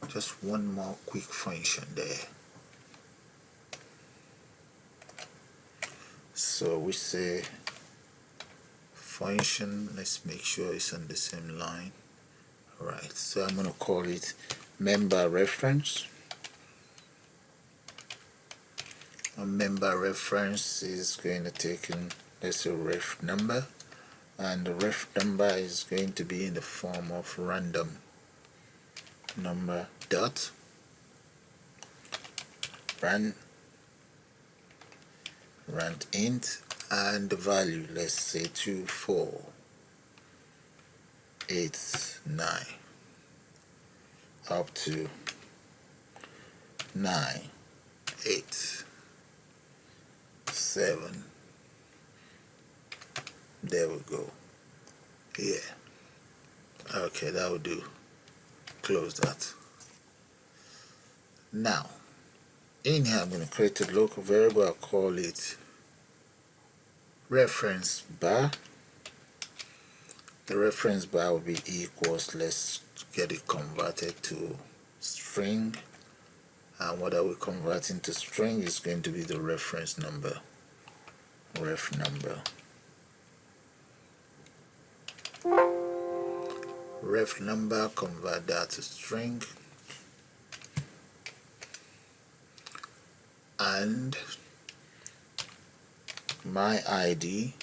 just one more quick function there. So we say function, let's make sure it's on the same line. Alright, so I'm going to call it member reference. A member reference is going to take in, let's say, ref number, and the ref number is going to be in the form of random number dot rand int, and the value, let's say 2489 up to 987. There we go. Yeah, okay, that will do. Close that. Now in here I'm going to create a local variable. I'll call it reference bar. The reference bar will be equals, let's get it converted to string, and what are we converting to string is going to be the reference number, ref number. Ref number, convert that to string, and my ID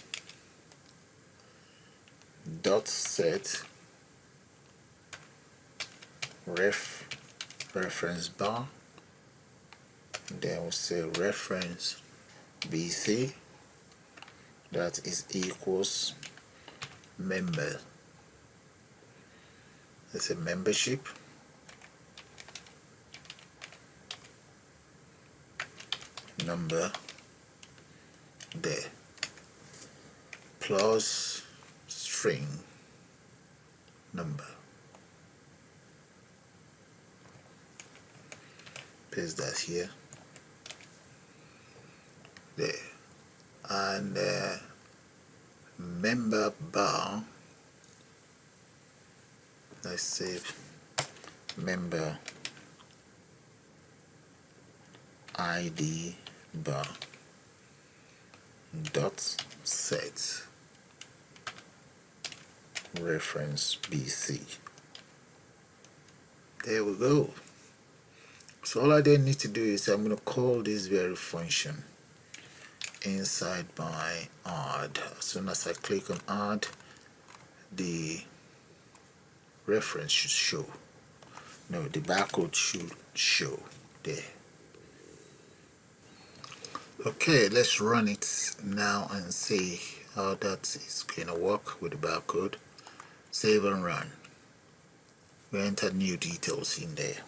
dot set reference bar, then we'll say reference BC, that is equals member. It's a membership, number there, plus string number. Paste that here, there, and member bar, let's say member ID bar dot set reference BC. There we go. So all I then need to do is I'm going to call this very function inside my add. As soon as I click on add, the reference should show. No, the barcode should show there. Okay, let's run it now and see how that is going to work with the barcode. Save and run. We enter new details in there,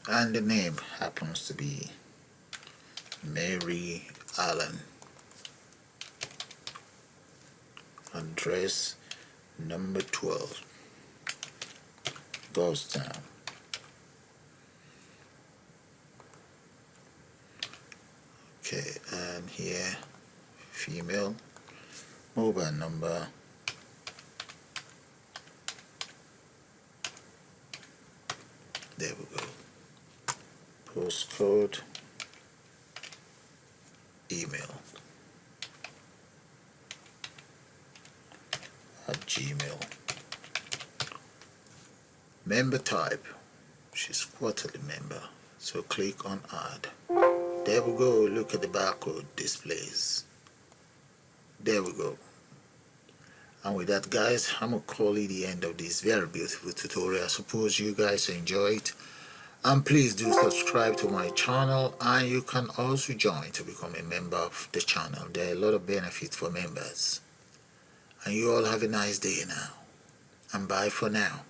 and the name happens to be Mary Allen. Address number 12, Ghostown. Okay, and here female, mobile number, there we go, postcode, email at Gmail, member type, she's quarterly member, so click on add. There we go, look at the barcode displays. There we go. And with that, guys, I'm going to call it the end of this very beautiful tutorial. I suppose you guys enjoy it. And please do subscribe to my channel, and you can also join to become a member of the channel. There are a lot of benefits for members. And you all have a nice day now. And bye for now.